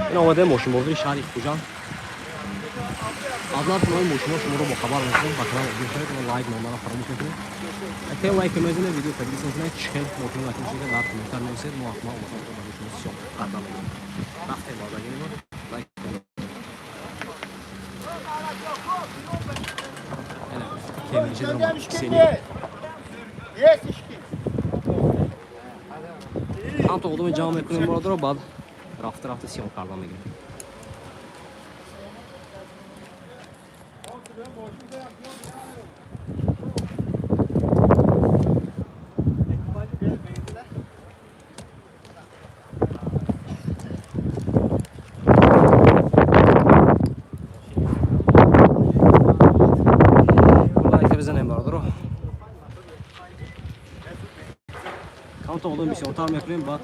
این آمده ماشین بازی شهر خوجان از نظر نوع ماشین ها شما رو با خبر میکنم با خبر میکنید و لایک نامه را فراموش نکنید اگه لایک میزنید ویدیو تبلیغ کنید چه ماشین وقتی میشه که در کامنتر نویسید ما مثلا برای شما شما قدم میگیریم وقتی ما بگیریم لایک کنید میشه در سینی هم تو قدوم جام میکنیم برادر رو بعد رفته سیام کردن میگیریم هم تو قدوم بسیار تر میکنیم بعد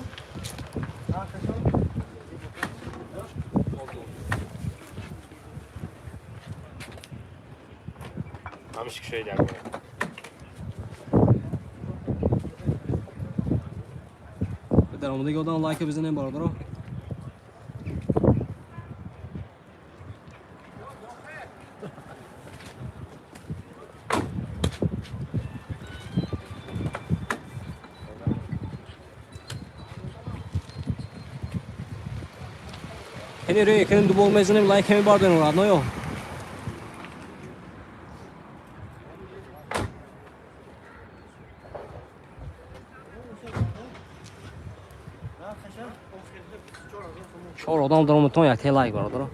همش که شاید کنه در آمده گادان لایک بزنیم برادر رو هنی روی کنیم دو بول میزنیم لایک همی برداریم رادنا یو چهار آدم در اومتون یک لایک برادر رو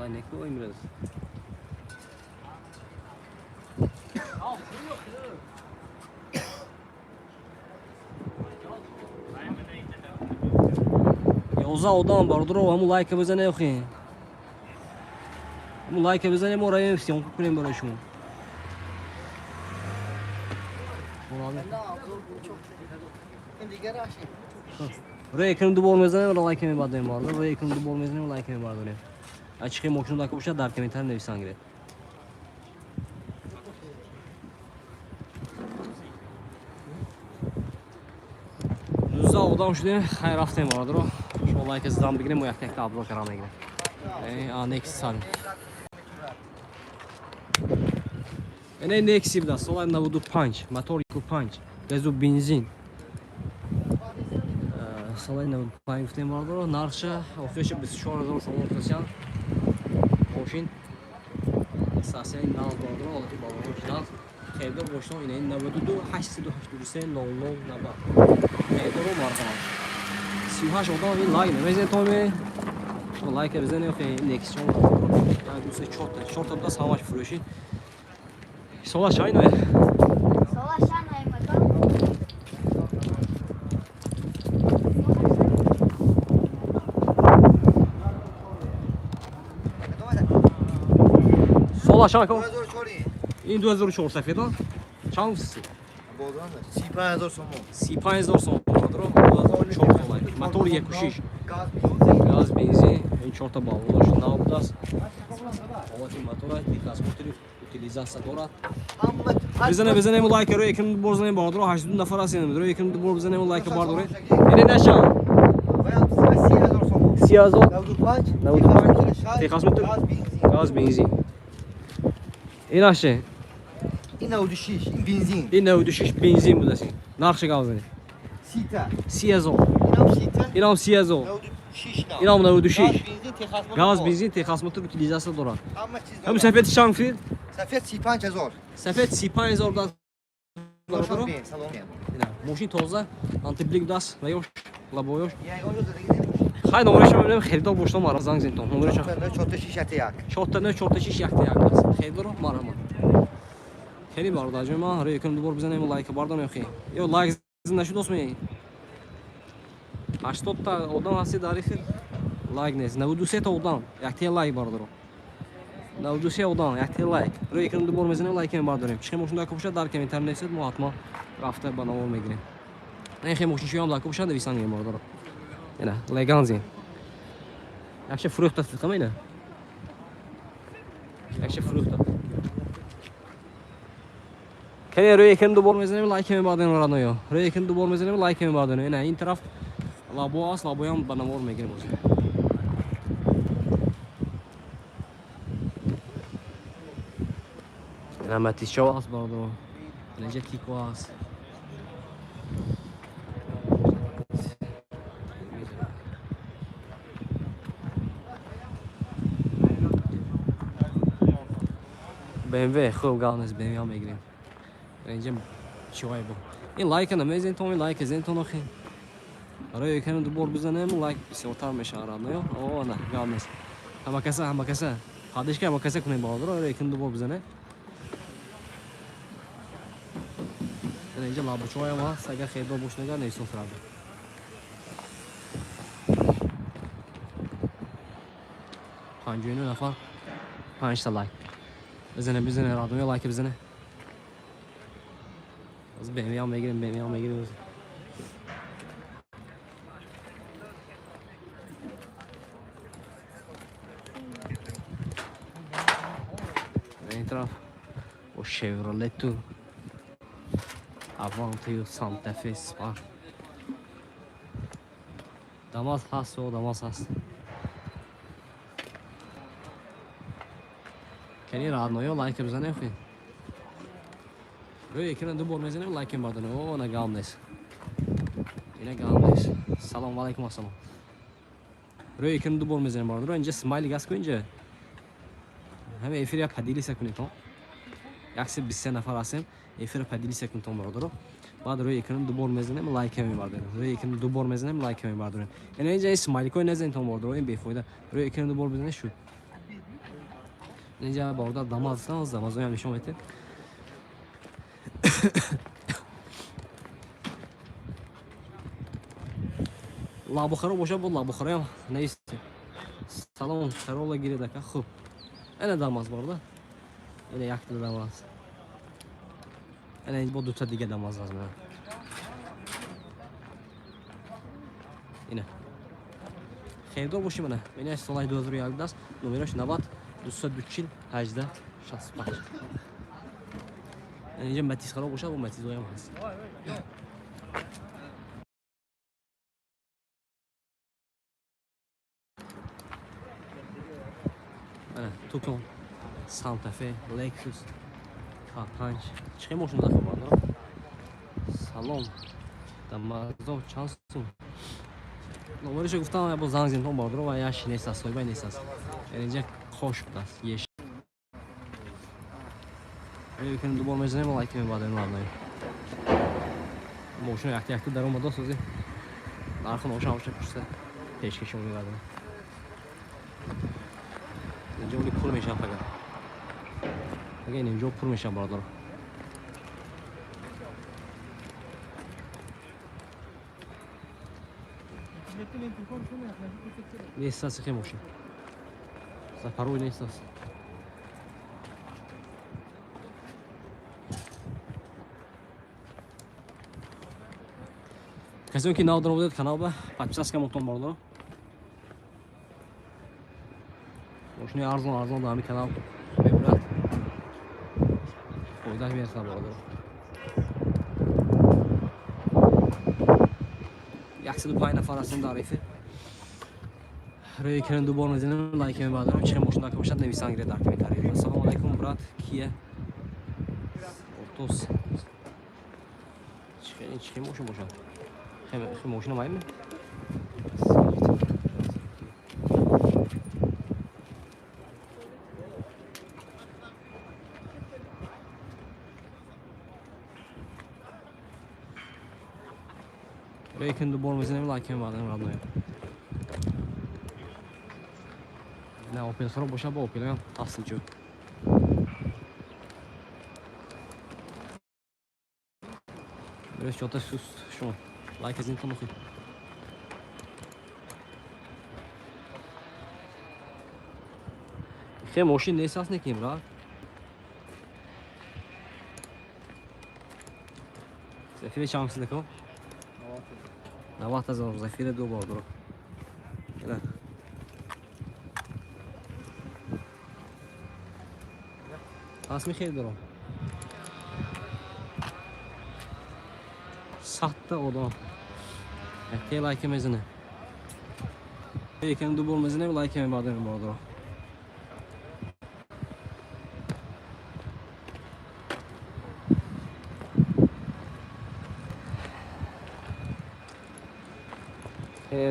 Allah ne koyayım biraz. Yolza odam bardır o hem like bزنه اخی. هم like بزنه مورای نفسیون کنیم برای شما. روی اکرم دو بول میزنه و لایک می بعد می‌بارد. روی اکرم دو بول میزنه و لایک می بعد. açık motion da koşa dar komentar نویسان گره. Düzde odam şurada hayır haftayım vardır o. Şu olay kezden bigirem o yaktak kablo karana gire. Next san. Ne next bir daha solay navudu punch, motor yıkı punch, gazu benzin. Solay navudu punch haftayım vardır o. Narşa ofişe biz şu anda salon oturacağız. Moşin. Esasen nal vardır o. Alıp balonu final. Evde boşluğun ineğin navudu 883 00 naba. Evde o marka. Siyah odan bir like نمیزنید تو می لایک بزنید که نکسیون یا دوست چورت تا ساماش فروشی سوال شاین و سوال شاین مکان سوال شاین کو این 2004 سفید ها چند سی 35000 سوم 35000 سوم درو 2004 سوال motor 1.6 gaz benzin این چهار تا بالونش ناب است حالت موتور دیگه موتوری utilizatsiya دارد بزنیم لایک رو یکم بزنیم بالا رو 8 نفر هستیم رو یکم بزنیم لایک بالا رو این نشان 30000 95 موتور gaz benzin این نشه این 96 این بنزین این 96 benzin بوداسی نقش قابل سیتا 30000 اینم سیتا اینم 30000 96 اینم 96 gaz benzin Texas motor utilizatsiya دارد همه چیز هم سفید چند فیل سفید 35000 سفید 35000 داد سلام ماشین تازه آنتیبلیک دست و یوش لبایوش یعنی اونجا دیگه خیلی نمرش میبینم خریدار باشم مرا زنگ زنتون نمرش 46 یک 4946 یک است خیلی رو مرا خیلی بار داجم ما روی یکم دوبار بزنیم لایک باردن اخی یا لایک نشد دوست می 80 تا آدم هستی داری лайк нест. 93 та удан. Як лайк бардор. 93 удан, як лайк. Рои кунам дубор мезанем лайк ем бардорем. Чихе мошин дака бошад дар кем интернет сед мо ҳатма рафта ба навор мегирем. Не хе мошин шуям дака бошад нависан ем бардор. Ина леганзин. Якше фрукта тикам ина. Якше фрукта. Kene ro'y ekan dubor mezanem like ем бардорем радоё. Ro'y ekan dubor mezanem like ем бардорем. Ина ин тараф лабо аст, лабоям ба навор мегирем оз. Matişo az bardo. Önce Kiko az. BMW خوب گانس BMW هم میگیریم. önce چیوای bu. این لایک نه میزن تو می لایک زن تو نخین. برای یکم دو بار بزنم لایک بسیار میشه آرامه. اوه نه گانس. هم کسا. خودش که هم کسا کنه باور رو یکم دو بار بزنه. اینجا لابوچوی ما سگ خیلی باش نگاه نیستم فردا. پنجونو نفر 5 تا لایک. بزنه رادیو لایک بزنه. از BMW میگیریم. این طرف و شیورلت تو Avantio Santa Fe var. Damas has o damas has. Keni radnoyo like bzane xi. Ro'y ekran du bor mezane like badane. O na gamnes. Ina gamnes. Salam alaykum assalam. Ro'y ekran du bor mezane badane. Önce smiley gas koyunca hem efir yap hadili sakuni to. Yakse 20 nafar asem. Efir padili sekund tom bardoro. Bad ro'y ekranım du bor mezanım like emi bardoro. Ro'y ekranım du bor mezanım like emi bardoro. Yani önce smiley koy nezen tom bardoro. En befoyda. Ro'y ekranım du bor mezanım şu. Önce barda damazsanız damaz o yani şom etti. La bukhara boşa bu la bukhara ya. Neyse. Salon karola gire dakika. Xo'p. Ana damaz barda. Yine yaktı damaz. Yani bu duta diye damaz lazım. Yine. Xeyrdor boşu bana. Beni solay dozur yaldas. Numeroş nabat. 240 18 65. Yani cem Matiz xarab boşa bu Matiz oyam hست. Ana Tucson, Santa Fe, Lexus, K5. چه ماشین داخل بالا؟ سلام. دمازو چانسون. نمرش گفتم با زنگ زنتون بالا و یا شینه است سوی نیست است. اینجا خوش بود است. یش. یکم دوباره میزنیم لایک می بعد نمی‌دونم. ماشین یکی در اون مدت سوزی. نرخ نوشا باشه پشت. پیشکش می‌دادم. اینجا ولی پول میشم فقط. اگه اینجا پول میشم بالا. نیست است که ماشین. زپاروی نیست است. کسی که ناو درآمد کانال با پچاس کم اتون بالا. ماشین ارزان دامی کانال ببرد. oyda bir hesap oldu. Yaxşı payına farasını tarifi. Ro'y ekran du bor mezanim like emi badam. Chiqim moshina ko'rsat nevisan gire dark komentariy. Assalomu alaykum brat. Kia Ortos. Chiqim moshina. Hem moshina maymi? Reckon du bor mezanim like emi badam radnoy. Ne Opel sonra boşa bu Opel ya asılcı. Biraz şota sus şu like ezin tanık. خیلی ماشین نیست اصلا نکیم را زفیر چند سیده کن 90,000 زفیر دو بار درو نه تصمی خیلی درو 100 تا odam احتیال لایک میزنه یکم دو بار میزنه و لایک میباده درو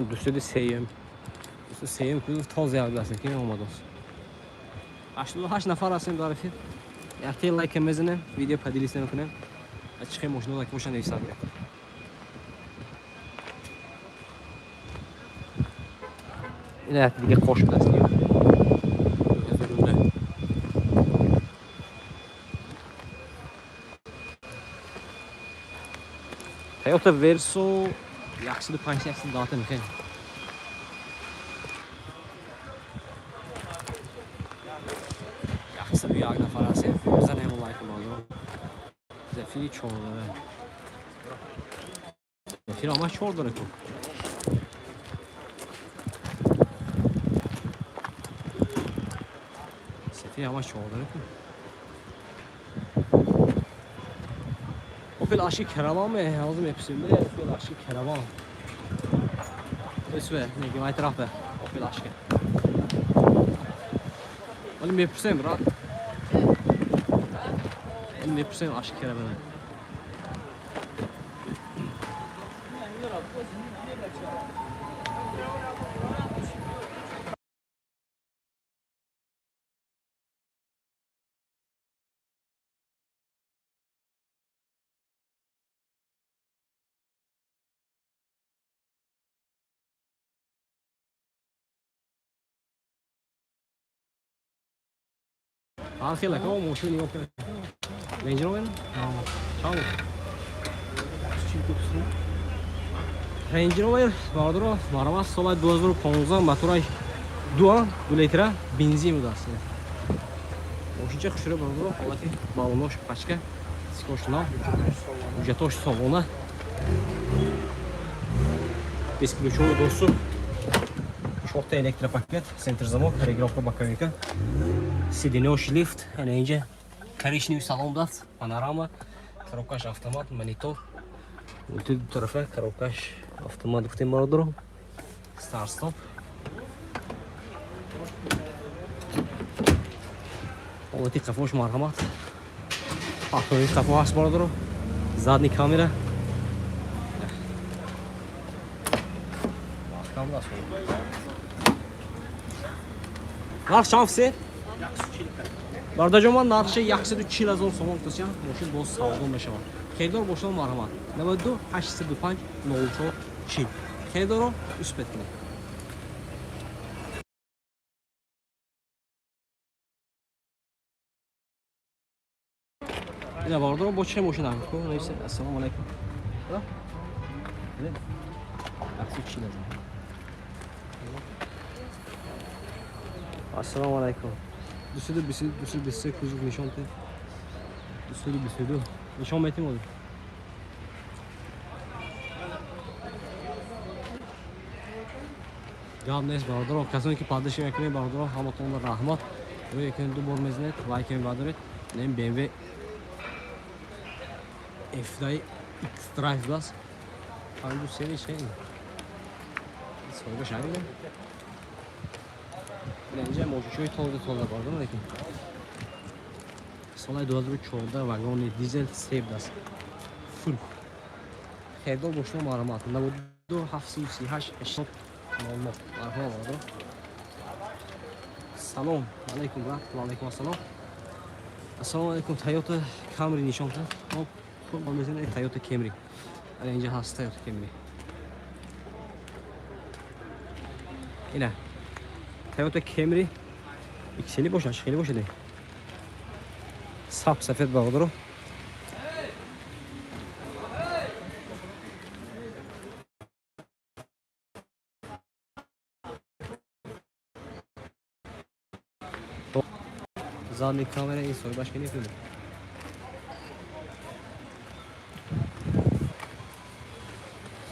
دوستی سیم دوستی سیم که تازه یاد است که اومد است 88 نفر هستیم در رفیق احتیال لایک میزنه ویدیو پدیلیست نمیکنه چه خیلی مشنو لایک موشن ایستاد این دیگه خوش بود است Toyota Verso 105 داده میخوام یخصد بیاگ نفر هستیم بزن همون لایک مازو زفیری چور داره زفیر همه چور داره کن زفیر همه چور داره کن Opel Astra Caravan med hazır hepsinde Opel Astra Caravan. Ösve, ne gibi ay tarafı Opel Astra. Oğlum hepsinde bırak. Oğlum hepsinde Astra Caravan. خیلی لکه موشون نگاه کنه رنج رو ببین چاو رنج رو ببین بادر مرا سال 2015 موتورای دو لیتر بنزین بود است موشون چه خوشره بادر حالتی بالونش پچکه سکوشنا جتوش سالونه 20 ключовой доступ شورت электропакет центр замок регулировка боковика сиденёж лифт ana اینجا коричневый салон даст панорама коробкаш автомат монитор вот тут طرفه коробкаш автомат گفتیم برادر старт стоп حالتی قفاش مرحمت پهلوی قفا هست برادر задний камера Narx çanfisi? Bardacaman narxı 140,000 so'm o'tasiyan, mashina bo'z savdo meshaman. Xeydor boshdan marhamat. 92 805 04 40. Xeydor üspetkin. Ina bardo bu çe mashina ko. Neyse. Assalomu alaykum. Ha? Ne? 140,000. Assalomu alaykum. Düsüdü kuzuk nişan te. Düsüdü. Nişan metim oldu. Gap nes bardaro. Kasoni ki padişah ekmeği bardaro. Hamatonda rahmat. Ve ekmeği du bol meznet. Like em bardaro. Nem BMW. F-Day X-Drive bas. Hangi seri şey? Soyga şahri mi? Bence moşuçoy tolda vardı mı ki? Solay 2014 vagoni dizel sevdas. Full. Xerdol boşluğu maramatında bu 738 80 olmaz. Marka vardı. Salam. Aleyküm ve aleyküm assalam. Assalamu alaykum Toyota Camry nişanlı. Hop. Bu mesela Toyota Camry. Önce has Toyota Camry. Yine Toyota Camry ikisini boş aşkıyla boş edeyim. Sap sefet bağlıdır o. Zanlı kamera iyi soy. Başka ne yapıyorum?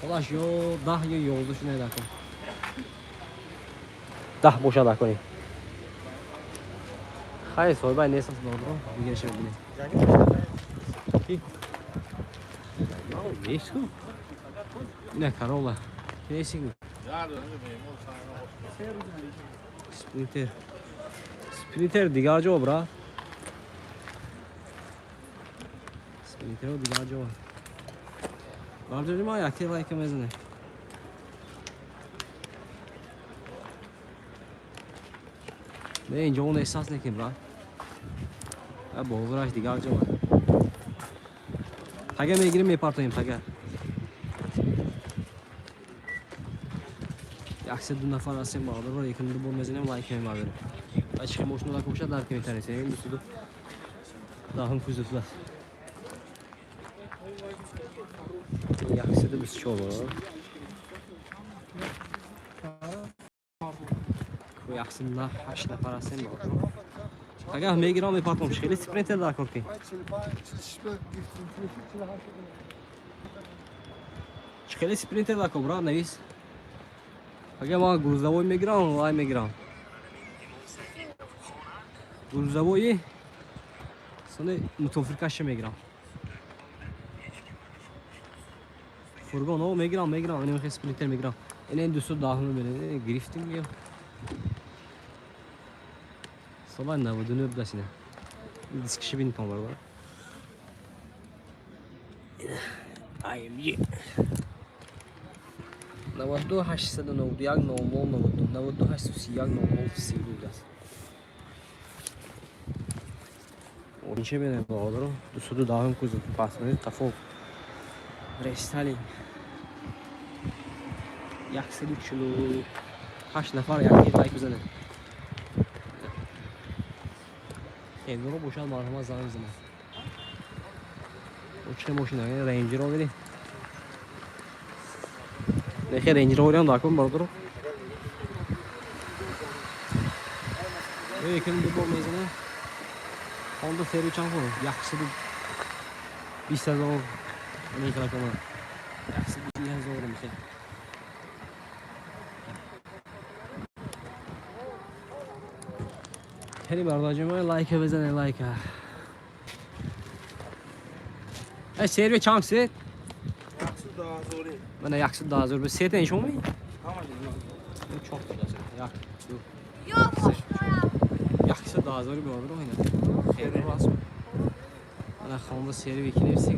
Ulaş yo dah yo yoldu şuna dakika. Dah boşa dakika ne? Hayır soy bay ne esas doğru? Bir girişe bile. Ne şu? Ne karola? Ne işin? Sprinter. Sprinter digacı o bra. Sprinter o digacı o. Vardır mı ayak tela ekemezine. Ne ince onu esas ne kim bra? Ha bolgraş digacı var. Taga mı girim yapartayım taga. Yaksa dün nafar asem bağlı var yakında bu mezene like hem var. Açık emoşnu da koşa dar kimi tanesi en üstü. Dahım kuzutlar. Yaksa da bir şey olur. Bu yaksında 8 nafar asem bağlı. Taga me giram yapartmamış. Xeyli sprinter daha korkayım. Xeyli sprinter daha kobra nevis. Taga ma gruzavoy me giram, vay me giram. Gruzavoy sonra mutofirkaşa me giram. Furgon o me giram. Önemli xeyli sprinter me giram. En düsü dahını böyle grifting ya. Sabah ne bu dönüp desine. Disk kişi bin ton var var. AMG. Наводу 890 як нового наводу 800 як нового силу газ. Онче бене bağlar. Dusudu dağın kuzu pasını kafo. Restali. Yakseli kilo. Kaç nafar yakı like üzerine. Kendini boşal marhama zaman zaman. Uçta boşuna Ranger oldu. Ne kadar Ranger oluyor da akım vardır. Ve yakın bir bol mezene. Honda seri çankonu. Yakışıdı. Bir sezon. Ne kadar kama. Yakışıdı bir sezon olmuş. Hadi bardacığıma like vezene like ha. Seri çank set. Yaksı daha zor. Bana yaksı daha zor. Set en şu mu? Tamam. Çok güzel. Yak. Yok boşuna ya. Yaksı daha zor bir olur oyna. Seri var. Bana Honda seri bir ikili hepsi.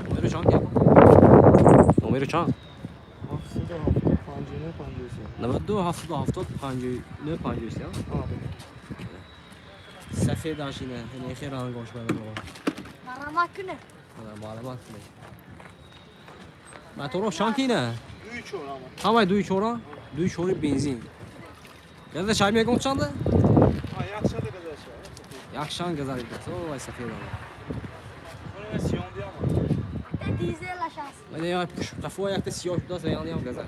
Numara çank ya. Numara çank. Hafızda hafta pancığına pancıyorsun. Navaddo hafta pancı ne pancısı ya? Safir daşine ne xeyr an goş bana o. Maramak günü. Ana malamat ne? Motor şankine. 3 ora ama. Hamay duy çora. Duy çori benzin. Ya da çay mı konçandı? Ha yaksa da kadar şey. Yakşan gazar etsin. O vay safir daşine. Bunu versiyon diyor ama. Hatta dizel aşağısı. Ben ya kafa ayakta siyah da sen yanıyam gazar.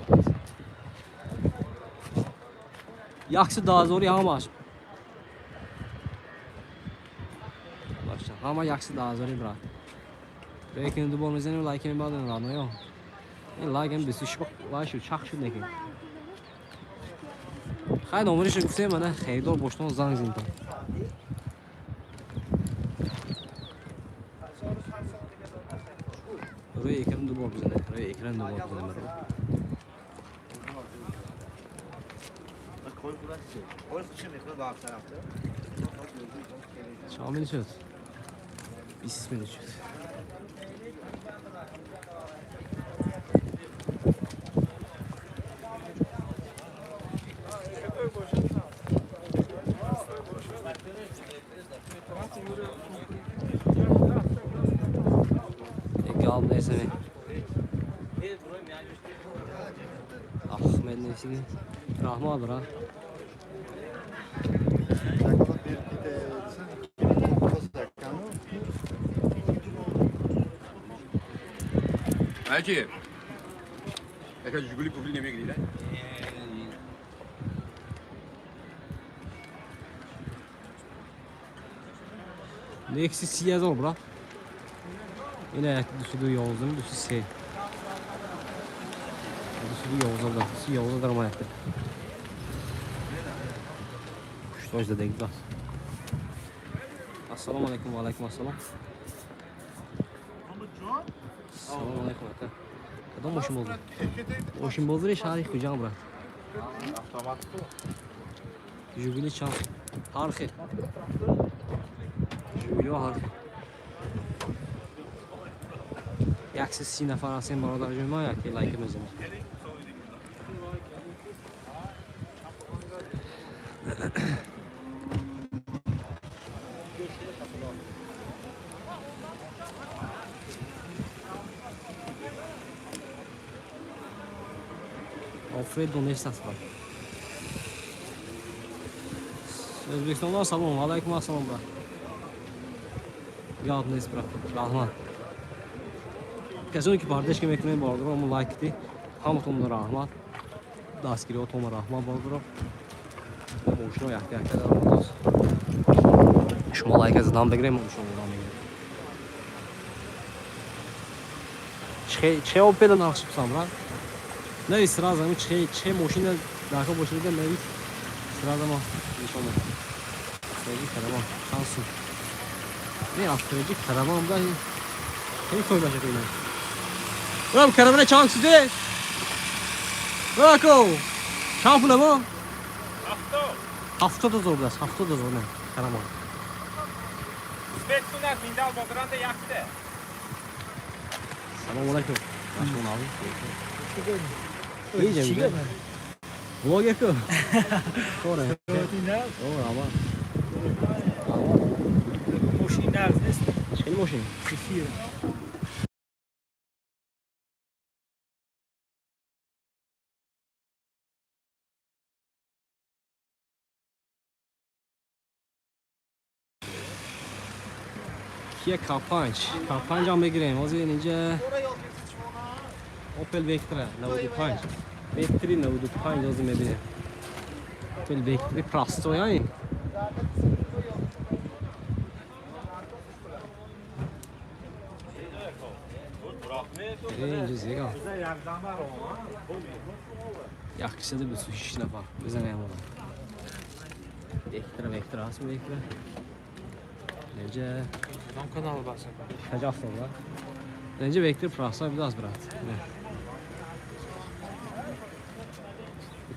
Yaksı daha zor ya ama. Başla. Ama yaksı daha zor bırak. Belki de bu olmasın like mi bağladın lan yok. Like hem bir sürü bak var şu çak şu ne ki. Hayır numarayı şu kusayım bana. Hayır doğru boştan zang zindan. Buraya ekran da bu olmasın. Buraya ekran da bu olmasın. Şamil söz. İsmini söz. Egal neyse mi? Ahmet neyse ki? Rahmadır ha. Hacı. Eka Jiguli publi nemi gidi lan. Nexus 3000 bura. Yine düşüdü Yavuz'un düşü şey. Düşüdü Yavuz'a darma yaptı. Что ж dedi güzel. Assalamu alaikum ve aleyküm assalam. Assalamu alaikum. Kadın boşum oldu. Boşum oldu ya şarih kucağım bura. Jubili çal. Harfi. Jubili ve harfi. Yaksız sine falan sen bana da cümle ya ki like'ım özüm. Alfredo Nestas var. Özbekistan'dan salam, aleyküm assalam bura. Yadınız bura, rahmat. Kəsən ki, kardeş yeməklərini vardır, amma like-dir. Hamıtomda rahmat. Daskiri otoma rahmat vardır. Boşuna yaxşı rahmat. Şuma like azından bəqrəm olmuşum ondan bəqrəm. Çe opelən axşıbsam bura. Ne sразу мы че машина даха бошида меви сразу ма нишона. Сеги караван шансу. Не автомобиль караван да. Kim koyacak öyle? Ulan karavana çank size. Bak o. Çank ne bu? Hafta da zor biraz. Hafta da zor ne? Karaman. Svetsunak Mindal Bodran'da yaktı. Selamünaleyküm. Nasılsın abi? İyice mi? Vlog yapıyor. Sonra. Doğru ama. Moşin nerede? Çıkın moşin. Kefir. Kia kapanç. Kapanca gireyim. O zaman ince Opel Vectra 95. Vectra 95 o zaman bir. Opel Vectra prosto yani. İnce zega. Yaxşısı da bir su şişine bak. Bize ne yapalım? Vectra asıl Vectra. Nece? Tam kanalı basın. Kaç hafta var? Nece Vectra prosto biraz bırak.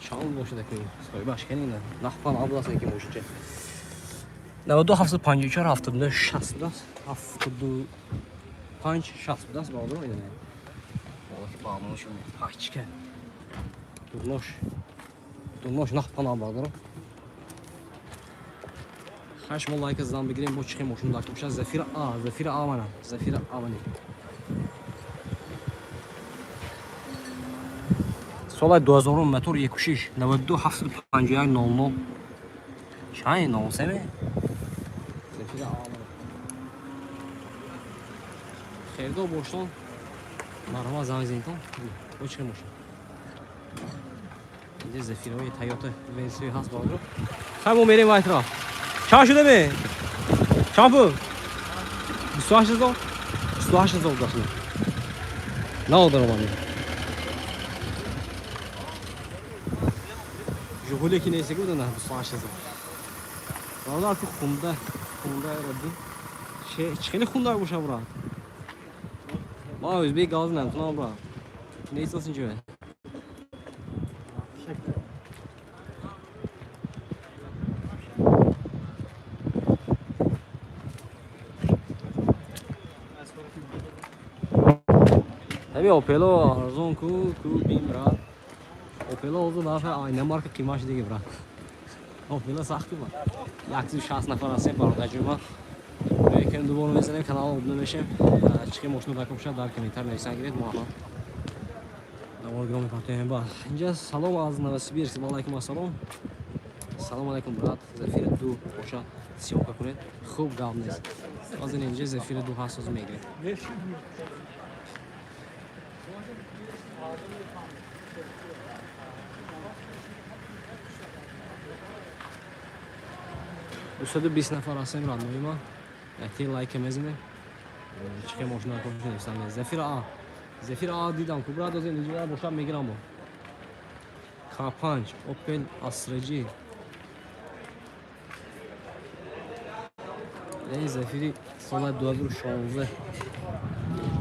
Çağın boşu da koyayım. Soy başka neyle? Nahpan ablasın ki boşu çek. Ne oldu hafta pancıkar haftamda şans biraz. Haftada panç şans biraz bağlı mıydı ne? Vallahi bağlamışım. Haçka. Durmuş. Durmuş nahpan ablalarım. Kaç mol like azdan bir gireyim bu çıkayım boşum da akmışlar. Zafira A bana. Zafira A bana. Solay 2000 motor 1.6 92 hafta pancıkar 00. Şahin olsa mı? Zafira A bana. Xeyirdə o boşdan marama zanzinkon. O çıkayım boşum. İndi Zafira o Toyota versiyonu has bağlı. Hay bu merin vaytra. Çarşı değil mi? Çampı. Bir su açız ol. Su açız ol dasın. Ne oldu romanı? Jugule ki neyse ki bu da bir su açız ol. Valla artık Honda herhalde. Çıkılı Honda bu şabra. Vay Özbek gazın hem tuna bra. Neyse olsun cüve. Tabii Opel'o arzon ku bin bra. Opel'o oldu daha fa aynı marka kimaş değil bra. Opel'o sahtı mı? Yaksız şahsına falan sen var da cuma. Belki de bunu mesela kanala abone olmuşum. Çıkayım hoşuna bakmışlar daha komentar neyse gidelim muhakkak. Davul gromi partiyem ba. İnce salam ağzına ve sibirsi aleyküm assalam. Salam aleyküm brat. Zafira du hoşa siyonka kunet. खूब gavniz. Az önce Zafira du hasız megre. Bu sırada 20 nəfər asım ranlayım ha. Eti like mezmi. Çıkıyor moşuna konuşuyor efsane. Zefir A. Zefir A دیدم kubra da zindiği boşan میگیرم. K5 Opel Astra-G. این زفیری سال 2016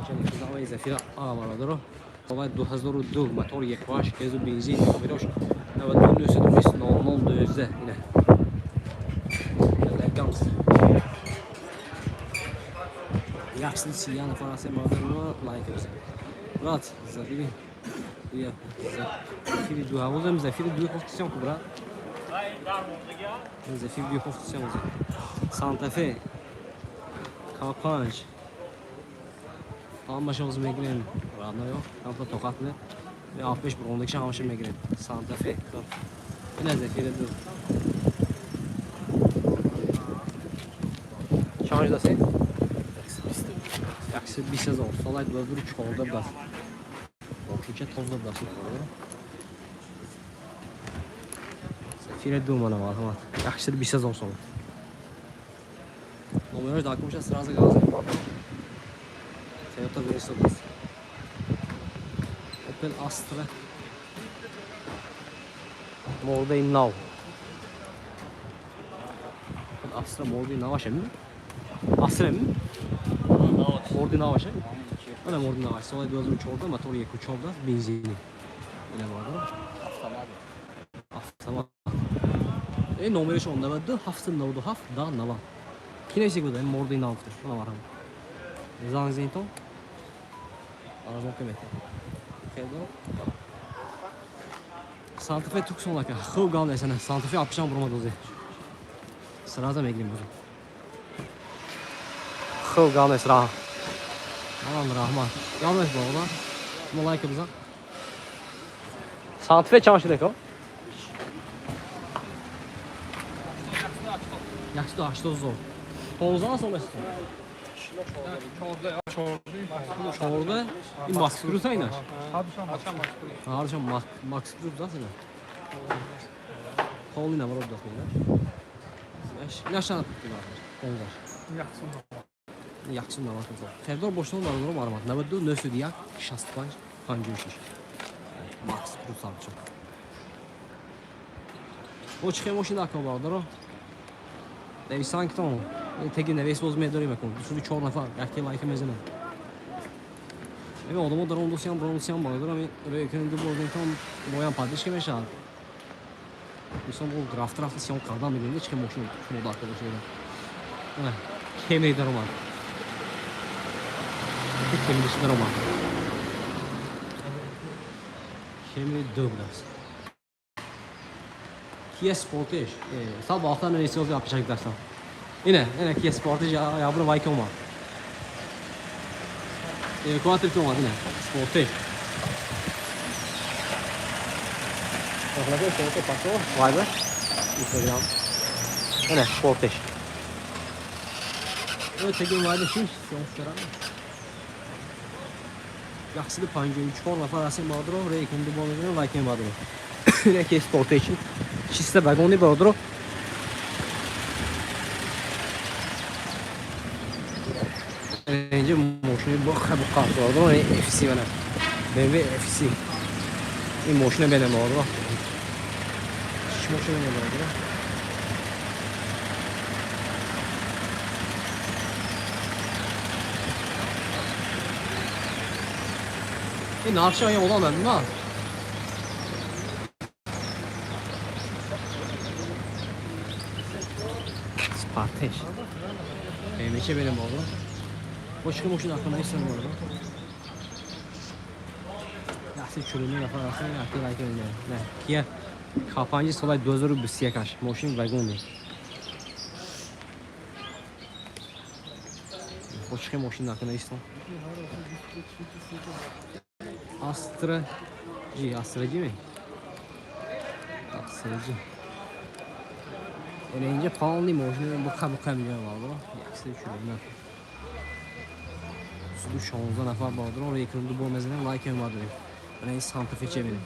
چند کدامای زفیر آمده داره سال 2002 موتور 1.5 گاز و بنزین میراش 99.00 اینه elegans yaxshi siyani farasi modeli like o'zi rat zafiri ya zafiri du havuzim zafiri du konstruksiyon kubra zafiri du konstruksiyon o'zi Santa Fe K5 Tam başımız Megren radyo yok. Tam tokatlı ve 65 bronzdaki şamışı Megren Santa Fe yine zefiri du Şanj da sen Yaxşı bir sezon solay dövdür çolda bas Okuyca tozda basın Zefiri du bana var tamam Yaxşı bir sezon sonu Numaraj da akmışa sırası gazı Toyota Mercedes Opel Astra Molde Now Opel Astra Molde Now aşağı mı? Astra mı? Molde Now aşağı Öyle Molde Now aşağı Solay 2003 orada motor 2.3 orada benzinli Öyle vardı Автомат Номериш onda vardı hafta navdu hafta nava Kinesi gibi Molde Now Buna var ama Zanzinton Arazon kıymeti. Fedor. Santa Fe Tucson laka. Xo gavne sana. Santa Fe 60 burma dozi. Sırada meglim bu. Xo gavne sıra. Aman rahman. Gavne bu ola. Molayka bize. Santa Fe çamaşır deko. Yaxşı da açdı zor. Polzana sonra istiyor. Çorda این ماسک فروز ایناش هرچند ماسک فروز داشته نه خالی نمارد داشته نه نشان کنگار yaxşı namat oldu. Ferdor boşluğun var olur mu 92 901 65 56 Max Cruz alçı. O çıkıyor maşın akı vardır o. Devi sanki tamam. Teki neves bozmaya dönüyor bakın. Sürü çoğu nafa. Erkeğe layıkı mezene. Evet odama da rondosyan bağlıdır ama oraya yakınında bu orada tam boyan padişke meşa. Mesela bu graftraflı siyon kardan birinde çıkıyor maşın. Şunu da arkadaşlar. Evet. Kemreyi de roman. Kemreyi de roman. Kemreyi Douglas. Kia Sportage. Sal bağlıktan neyse oldu yapacak dersen. Yine Kia Sportage ya bunu vayke olma. Quattro olmadı yine. Sportage. Bakın Sportage paso. Vay be. Instagram. Yine Sportage. Öteki vardı şimdi. Yaxşıdır panjı 3 forma parası madro oraya ikindi bonusunu like madro. Yine Kia Sportage. Çiste vagoni madro. Önce moşunu bu kartı vardı o FC bana. BMW FC. این moşunu benim oldu. Şu moşunu benim oldu. Ne akşam olan ben mi? Sportage. BMW benim oldu. Başka moşun aklına hiç sanmıyorum. Yaxşı çürümü yaparsan yaxşı like öyle. Ne? Kia K5 solay 2020 kaç. Moşun vagon değil. Başka moşun aklına hiç san. Astra-G. Astra-G mi? Astra-G. Önce pahalı moşun bu kamyon var bu. Yaxşı çürümü. Sudu şanzda nafar vardır. Oraya yakınında bu mezeden like en vardır. Ben Santa Fe çevirin.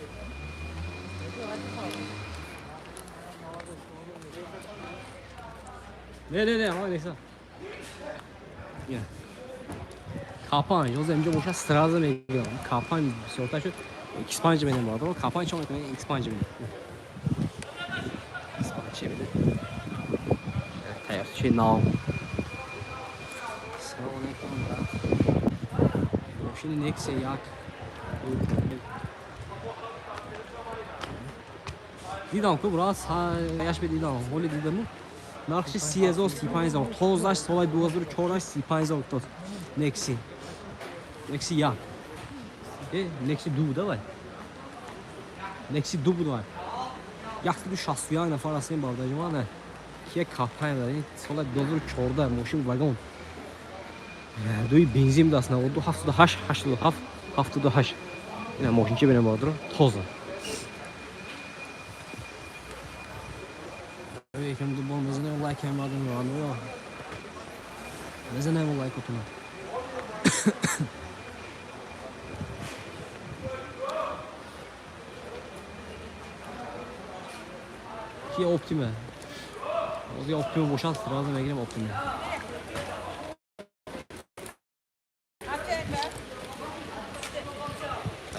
Ne ama neyse. Nie. Kapan, José boşa sırada meyliyor. Kapan sorta şu expansion benim vardı. O kapan çok önemli expansion benim. Expansion benim. Hayır, şey now. Sıra ona ekranı. Şimdi next yak. دیدم که برای یاش به دیدم ولی دیدم نرخش 30035 تازش سال 2004 35 تا نکسی یا نکسی دو بوده ولی نکسی دو بوده ولی یکی دو شخصیان نفر هستیم باید جمعه که کپای داریم سال 2014 ماشین واگن دوی بنزین دست نه و 278 77 این ماشین چه بینه باید رو تازه Welcome to Bom, mas eu não like him, I don't know. Mas eu não like it. Ki Optima. O da Optima boşalt sırada ben gireyim Optima.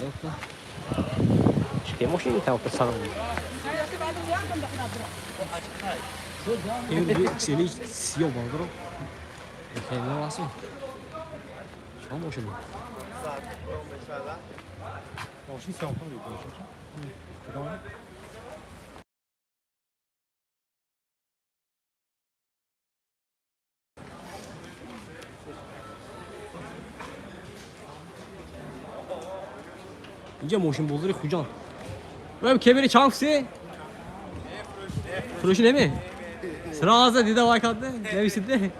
Yok da. Çıkayım o şeyi tamam sarılım. این سیلی سیاه باردارم خیلی واسه شما ماشین ماشین سیاه کنید اینجا ماشین بزرگ خوجان برم کبری چانسی فروشی نمی سرازه دیده وای کرده نمیسیده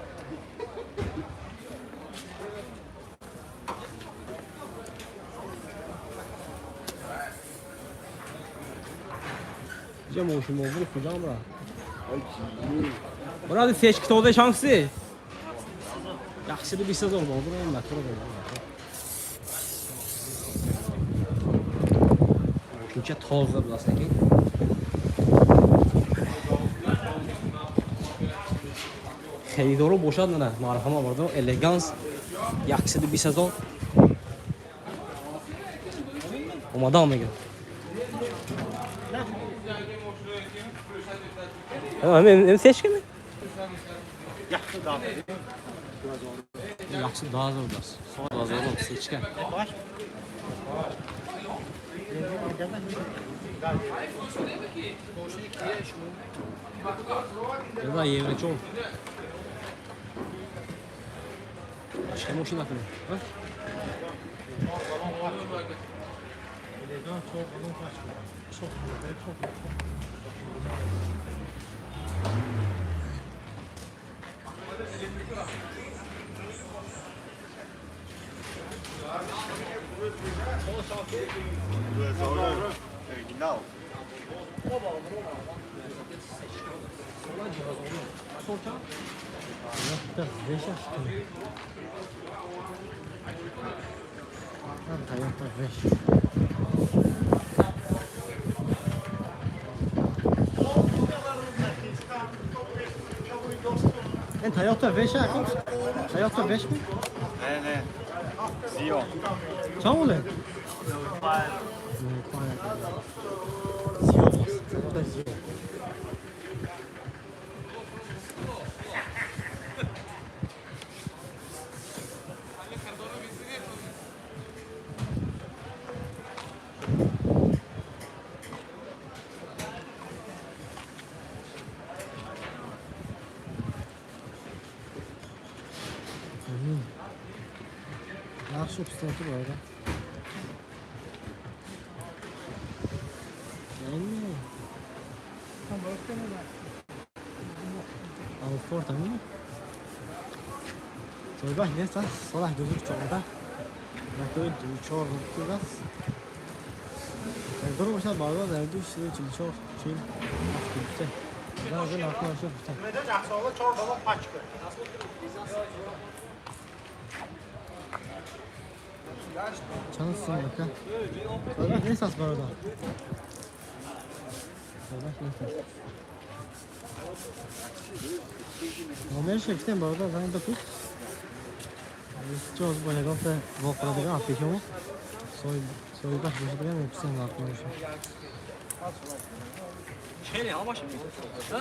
اینجا ماشین بزرگ خوجان برا برا دی سیچ کتاده چانسی yaxshidi 200 000 bo'ldi men motor shuncha toza bilasan ekan خریدارو باشد نه معرفه ما بردم الیگانس 120 000 اومدم میگم من سیش کنم yaxshi daha zor ders. Sonra daha zor seçken. Ya da yevre çok. Başka moşin akıllı. Ha? Original. En Toyota Veş akım. Toyota Veş mi? Ne. Zio. Çam oluyor. Yaxshi pistoti bor edi. Yangi. Alfort mi? Joyba nesta, solah gözük çoğda. Nakit çoğ rutugas. Dur başa bağlı derdi işte çoğ şey. Aktifte. Daha önce arkadaşlar işte. Neden aksalı çok dolu paçkı. Çalışsın bak ha. Sonra ne esas var orada? Sonra ne esas? Ömer Şef'ten bu arada ben de tut. Çoğuz boyagofta voqiladigan apekamiz soybash bo'ladigan epsan vaqtimiz. Şeyle ama şimdi. Ha?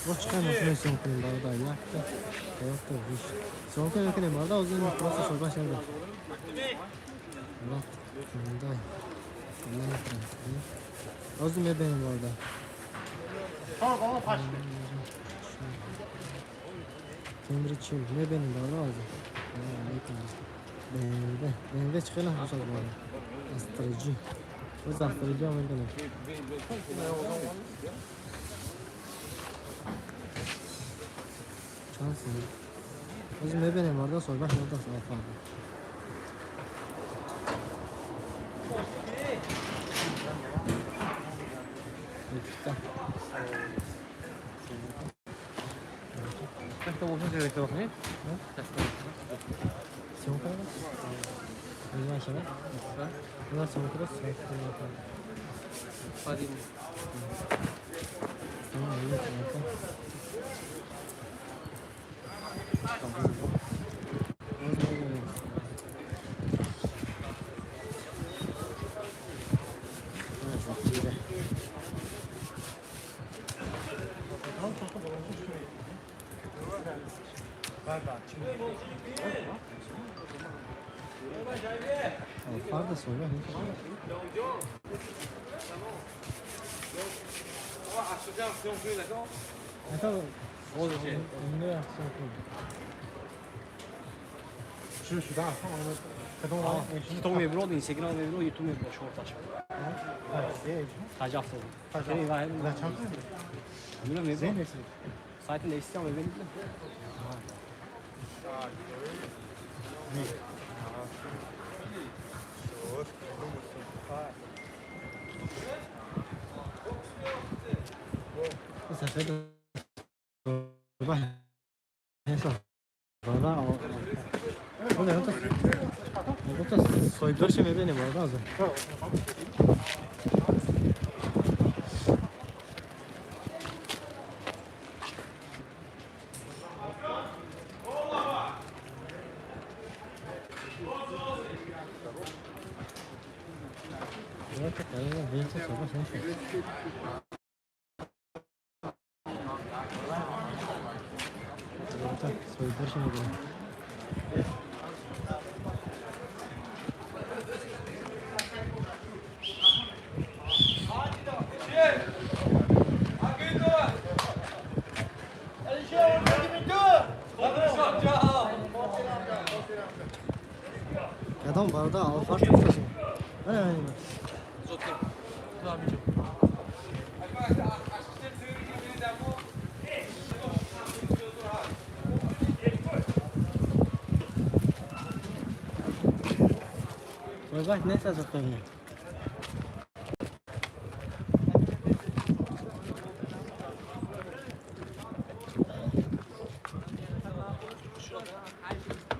Bochqa mashina so'mkining barda yakta. Hayotda ish. So'mkining barda o'zini prosta soybash edi. Murat bunday. O'zim benim orada. Çorbalı paçkı. Temriçim ne benim barda o'zim. Bende çıkana hoşal var. Astroloji. O astroloji Amerika'da. Şansın. Özüm ne benim orada soybaş orada sağ ol. Tekte olsun gerekli bakayım. Soğuk hava. Ne aşağı? Ne soğuk hava? Hadi. Tamam, iyi tamam. Farda sonra ne kadar oldu şey? Ne yapsın? Şu da ama kadın var. Tom euro, Instagram euro, YouTube euro, short aç. Kaç hafta oldu? Seni var mı? La çanta. Bilmiyorum ne bu? Zeynep'si. Zaten de istiyorum evlendim. Bu sefer de bak. Neyse. Valla o. O ne oldu? Ne oldu? Soydur şimdi benim orada az. Soydur şimdi benim. Adam barda alfar tutmasın. Öyle. Bak ne sazlıklar ya.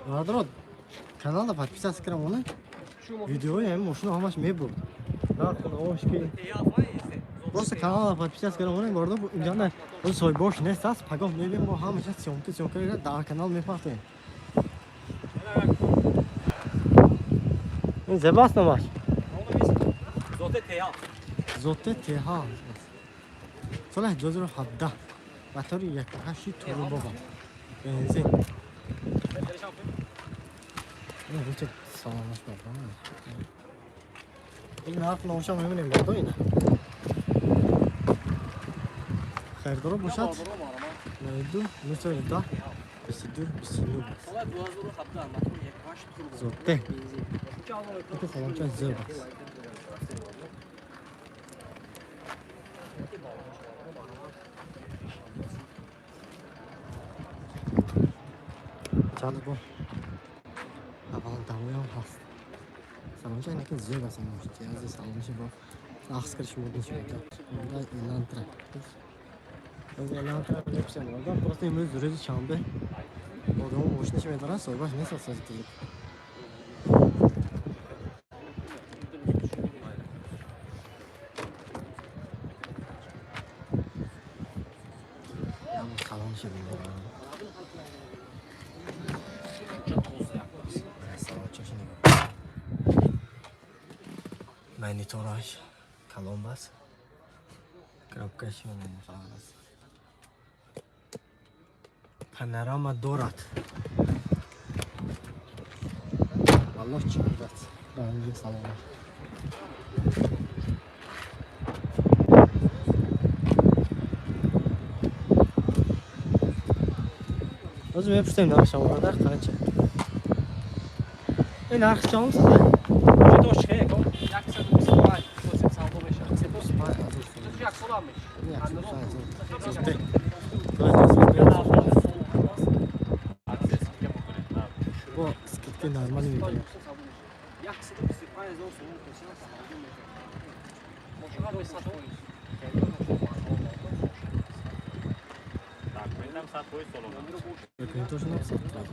Vardır o. Kanalda подписаться к onu. Видео я ему шunu amaç mebur. Bakın o hoş ki. Просто kanala подписаться к onu. Bu arada bu imkanlar o soyboş ne sas pagov ne bileyim bu hamışa syomka daha kanal me farklı. Zebas ne var? Zote teya. Zote teha. Sonra cozuru hadda. Bateri yakashi turu baba. Benzin. Ne bu çok sağlammış baba. İyi ne yaptın o şam eminim baba yine. Hayır doğru bu şat. Neydi? Ne söyledi da? Bisidur bisidur. Zote. Bu falan zebas. Çaldı bu. Havalı davaya hast. Sanırım ne kadar zor basammış. Cihazı salmış bu. Askır şu modun şu da. Bunda elantra. Bunda elantra hepsi var. Ben просто ему zürüzü çaldı. Odamın boşuna şimdi daha sonra baş ne sasız değil. монитораш Columbus. Коробкаш мусавас. Панорама дорад. Аллоҳ чӣ гӯшт. Ранги салом. O'zim yapıştayım narxi orada qancha. Narxi chamsiz. Уже то чхе, ко? Як се дописувай, што се салдо беше. Се то спа. Як соламеш? Бо скидки нормально мебель. Як се дописувай, зо сум косино салдо беше. Можна да се то. Так, мен дам сад твой соло. Это тоже надо сатать.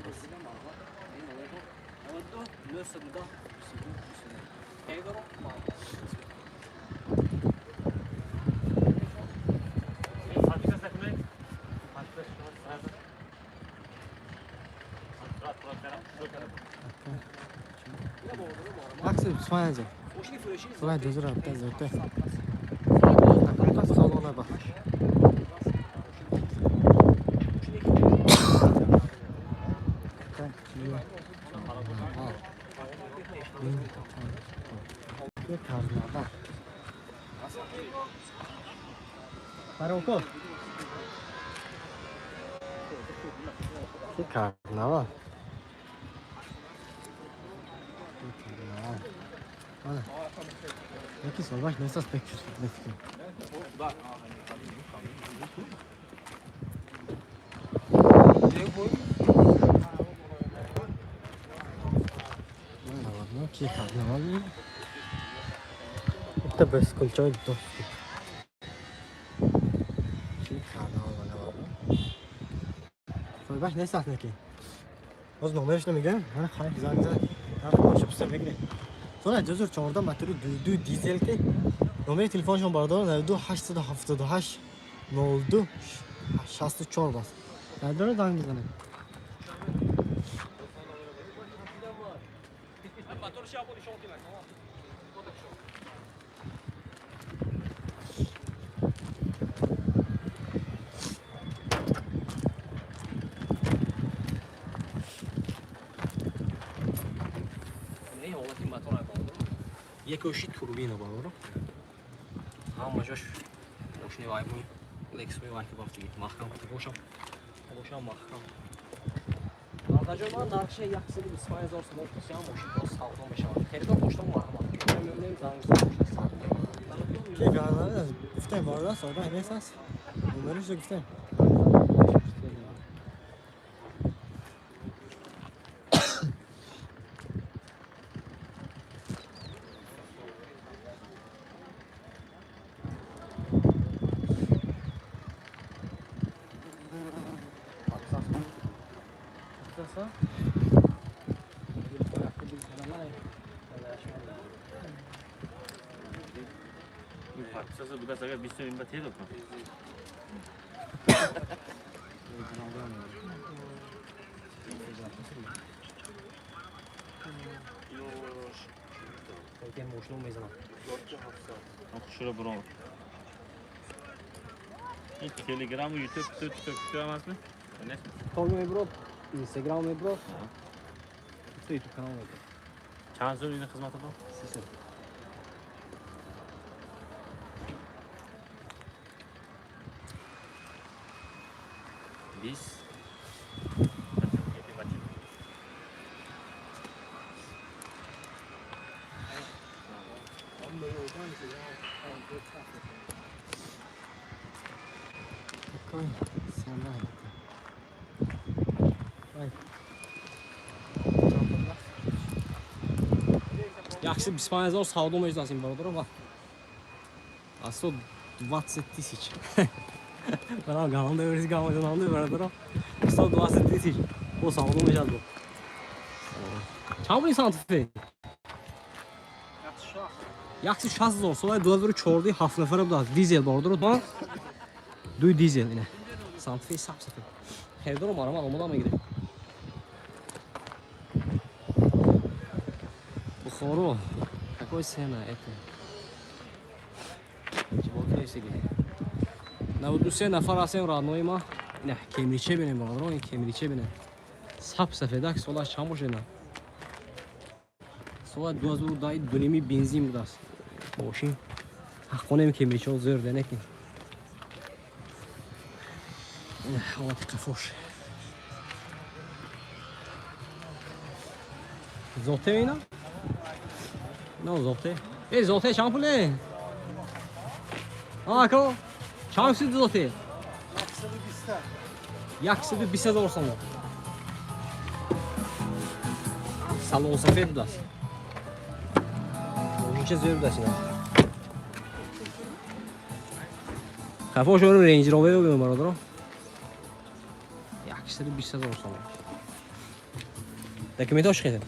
Аксел, смотрите. Давай, дозор, опять зайти. Как салона бах. Караоке. Que carnaval. Olha. Aqui só vai nesse aspecto. Ладно, que carnaval. Это без кольчой доступ. باش نسخت نکی باز نمرش نمیگم من خواهی زنگ زن رفت باشه بسته بگیره sonra جزر 14 متر دو دیزل که نمره تلفنشون بردار 92 878 02 64 باز نداره زنگ بزنه یک اوشی توربینه باور همه جاش ماشین وایبون لکس می وایت بافتگی محکم باشم محکم آردا جان من نقشه 125,000 سوم کسیم ماشین باز ساختم بشه خیلی تو پشتم وارم نمیدونم زنگ که گانا گفتم وارد صبح نیست نمرش گفتم Sasa bu da sakat bir sürü bir teyze okun. Peki moşunu mezana. Şuraya buram. Hiç Telegram, YouTube tutamaz mı? Ne? Torlu mi bro? Instagram mi bro? YouTube kanalı mı? Çanzor yine hizmet yapalım. Sizin. Biz Koy. Sen ver. Vay. Yaxşı 25,000 savdo meclisinin baradırı var. Asıl 20 тысяч. Bana kanalda öğresi kalmadan alıyor baradırı. Asıl 20 тысяч. O savdo meclis bu. Çabuk insan tutuyor. Yaxşı şans olsun. Solay doları çordu hafta fırı da dizel baradırı da. Duy dizel yine. Santife sap sapı. Hevdar umarım almadan mı gidiyor? Bukhoro. Какой цена это? سیگه نه دو سه نفر هستیم رانوی ما نه کمریچه بینیم برادر این کمریچه بینیم سب سفیدک سالش چند باشه نه سال 2002 بنزین بود است ماشین خونم کمریچه ها زرده نکن حالت قفوش زوته اینا؟ نه زوته ای زوته چند پوله؟ آکو چند سید زوته؟ 120,000 سوم سالن سفید بود است این چه زیر بود است اینا قفوش رو رنج روور رو بگم برادرم 120,000 سوم دکمنتاش خیلی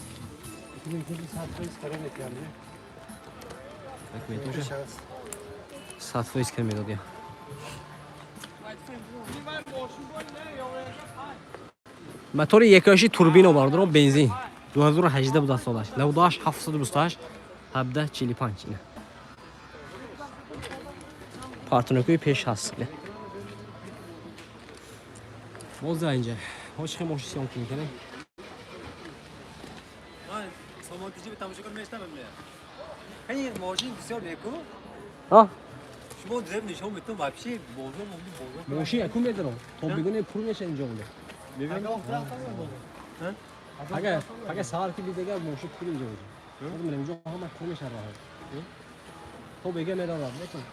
دکمنتاش 100% کمی دادیم موتور یکاشی توربینو بردارم بنزین 2018 بود سالش لوداش 728 1745 اینه پارتنرکوی پیش هست باز اینجا هاش خیلی ماشین سیام کنی کنه سامانتیجی به تماشا کنم میشتم میاد. این ماشین بسیار نیکو. ها شما در نشون میتونم واپسی بازم ماشین اکو میدارم تو بگونه پول میشه اینجا بوده اگه سال کی دیگه ماشین پول اینجا بوده من اینجا هم پول میشه راه تو بگه میدارم نکن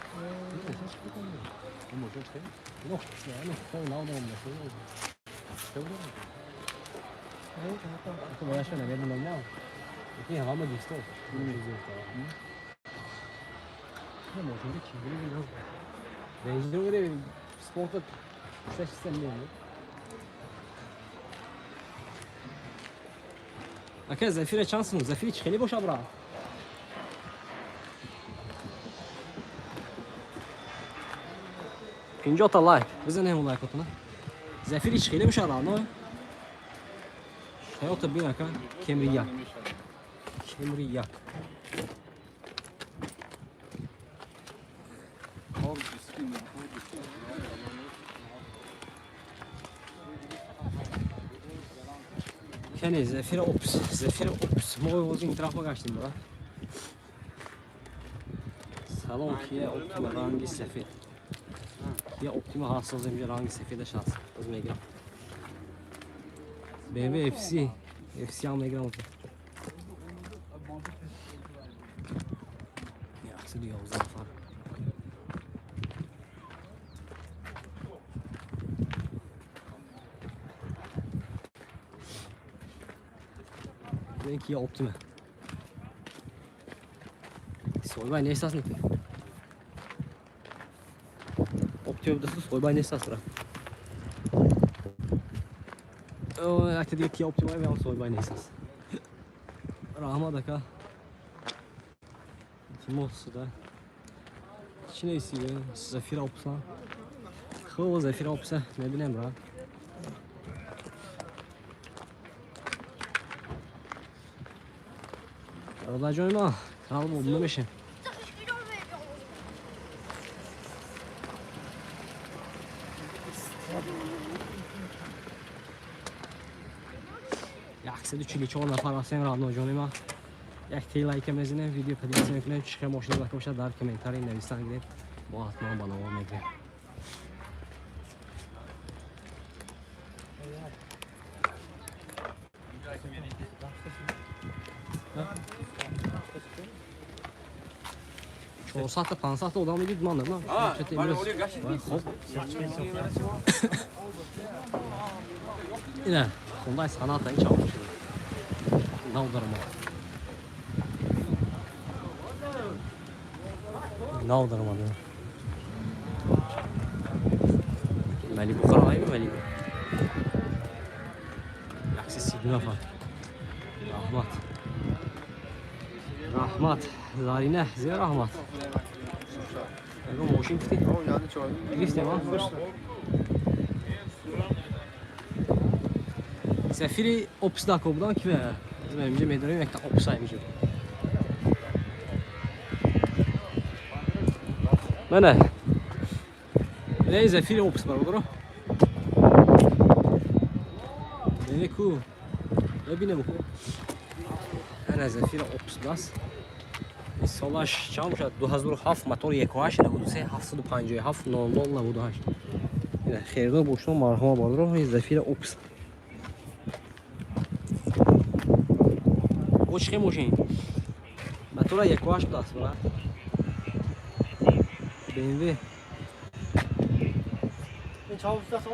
این ماشین چه نه نه تو ناو دارم تو باید شو نمیدونم نه این همه دیسته نه ماشین چی میگه بنزین رو بده سپورت 6 میلیون اگه زفیر چانسون زفیر خیلی باشه برا 50 تا لایک بزنیم اون لایکاتون زفیر خیلی باشه را نه hayata binaka kemriyak kemriyak Kene zefir ops moy این طرف گشتیم برا سلام کیه اپتیما رنگی سفید کیه اپتیما حساس اینجا رنگی سفیدش هست از میگم BMW FC almaya giren oldu. Yaksı diyor o zafar. Benimki ya Optima. Soybay ne esas ne? Optima da soybay ne esas bırak. Akte diyor ki Optima ve soybay ne esas. Rahma da ka. Timos da. İçine isiyor. Zafir Opsa. Hava Zafir Opsa ne bileyim bra. Allah canıma. Kanalım olduğunu meşe. Yaksı 44 نفر هستیم راه جانم یک تی لایک میزنه ویدیو پدیدش میکنه چه ماشین داشته باشه در کامنتاری نوشتن گید با حتما بالا میگیره چهار ساعت 5 ساعت آدم میگید من نه چه خب اینه خونده sanat این çalışıyor. Ne olur mu? Ne olur mu? Malibu karay mı Malibu? Yaksı signa falan. Rahmat. Rahmat. Zarine ziya rahmat. Ego moşin gitti. Yani çoğu. Gitti mi? Zefiri opsda kobudan ki ve benimce medrem yekta opsaymış. Bana Ne Zafira Ops baradaro. Ne ku? ببینم خوب انا زفیر اپس پلاس این سالش چند شد 2007 موتور 1.8 نبود 757 نورمال نبود 8 این خیرگاه بوشتون مرهم بالا رو این زفیر اپس او چه ماشین موتور 1.8 پلاس برا BMW این چند است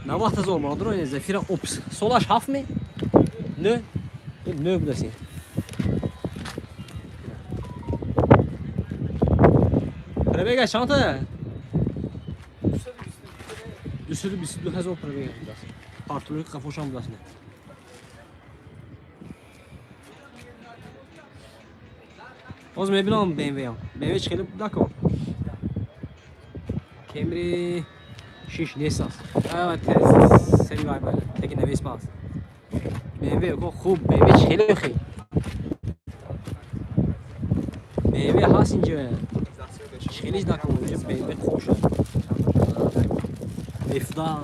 90,000 برادر این زفیر اپس سالش 7 می نه نه بودسین پربیگه چند تا 222,000 پربیگه بودست پارتولوی قفوش هم بودست نه باز میبینم BMW هم BMW چه خیلی دکو کمری 6 لیسانس سری وای بالا تکی نویس باز BMW کو خوب BMW خیلی خیلی BMW هست اینجا خیلی دکو اینجا BMW خوشه افدا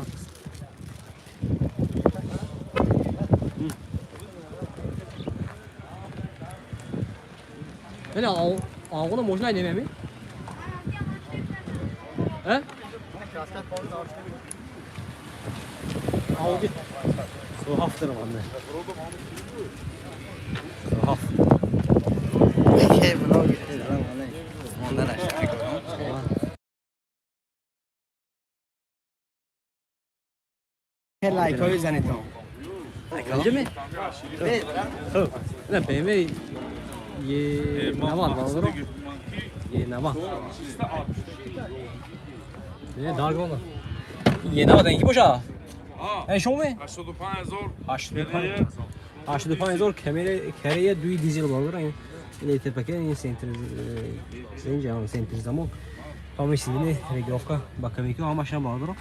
بله آنگونه موجود نمیدیم ها Audi. Så haft det vannet. Så haft. Okej, bra. Måndag där. Hela i kör sen inte. Kanske med. Ne BMW ye navan var o. Ye navan. Ne dargın oldu. Ye navan dengi boşa. ای شما 85,000 85,000 کمیره دوی دیزل بالا این لیتر پکه این سنتر زنجان سنتر زمان همه چیزی رگافکا با کمیکی هم ماشین بالا رو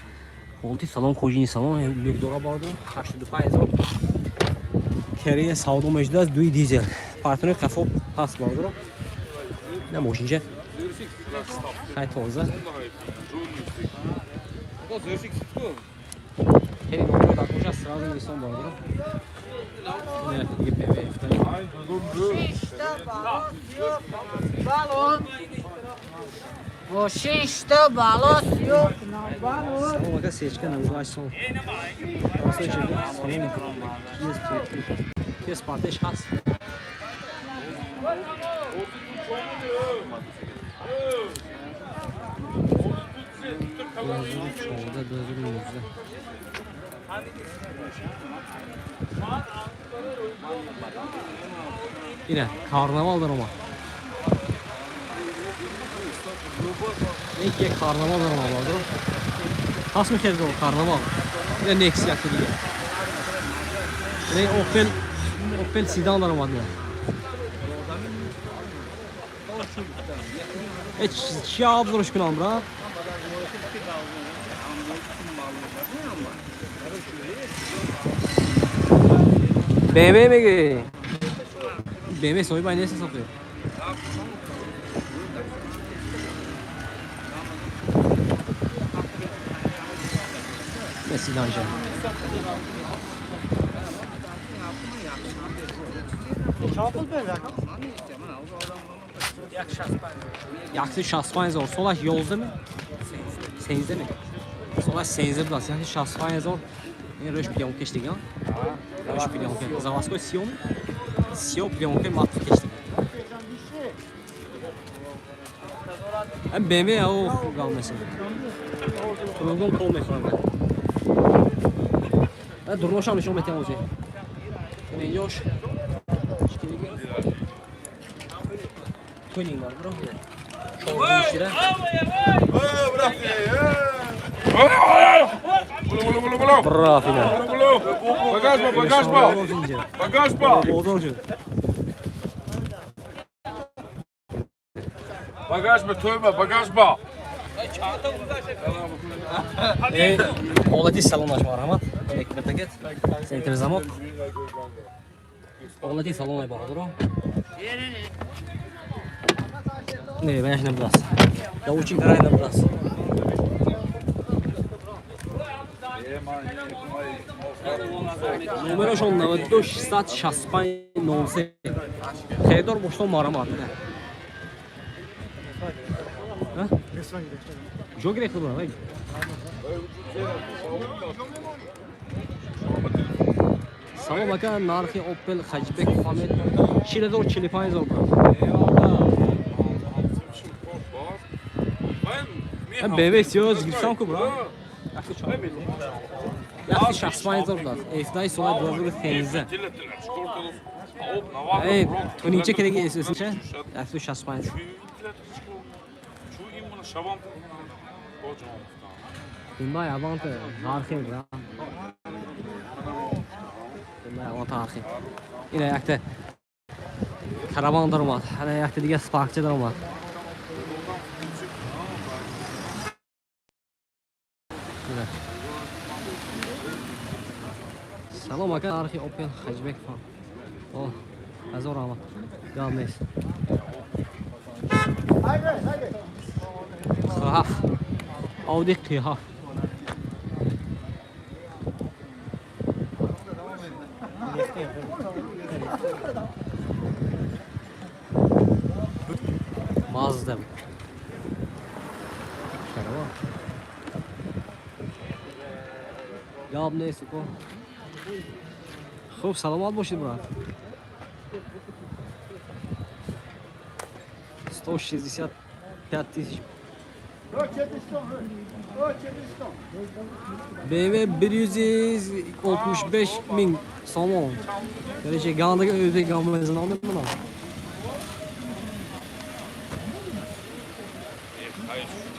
خالتی سالن کوچینی سالن لیک دورا بالا 85,000 کمیره ساودو مجدد دوی دیزل پارتنر کافو پاس بالا رو نه ماشینجه خیلی تازه خیلی نوعی در کجا سراغ نیستم بالا نه دیگه BMW افتاد O 6 تا بالا yok balon. Sağ ol seçken ama baş son. Nasıl şey? Senin kes parteş has. Orada döndürüyoruz. Yine karnavaldır ama. İlk karnavaldır ama vardır. Has mı kez o karnaval? Yine Nexia yakıyor. Yine Opel sedanlar vardı. Hiç şey yapılmış gün amra. BMW mi? BMW soy bay neyse satıyor. Mesela anca. Yaklaşık 65,000 Solaş yolda mı? Senizde mi? Solaş senizde biraz yani 65,000 این روش پلیونکش دیگه روش پلیونکه زواسکو سیو پلیونکه مات کشتی هم BMW او گام مثلا روگون کول میخوام من درماشم نشون میتونم اوزی اینجاش تونینگ var bro şov işire Bravo final. Bagajba. Olati salon var ama. Ekmek paket. Center zamok. Olati salon var bro. Ne, ben şimdi biraz. Ya uçuk karayla biraz. Numarаш он 92 665 03. Xeydor boshdan boraman. Ha? Jo gerek qildim, voy. Salom aka, narxi Opel Hajbek Hamid 4045 oldu. Ben BMW istiyoruz, gitsem ki bura. Yaxshi 65 oldu. Efday sola dozulu teyze. Ey, to'ninchi kerak esimcha? Yaxshi 65. Bunday Avante narxi bura. Bunday Avante narxi. Yine yakta karavan durmat. Hali yakta diye Spark'çı durmat. Salom aka, narxi Opel Hajbek falan. Oh, hazır ama. Gelmeyiz. Qihaf. Audi qihaf. Mazda. Karavan. Ya neyse ko. Xo'p, salomat bo'lishing, brat. 165 тысяч. BMW 165 ming somon. Gelecek Gandaga o'zbek gammasini oldim buni.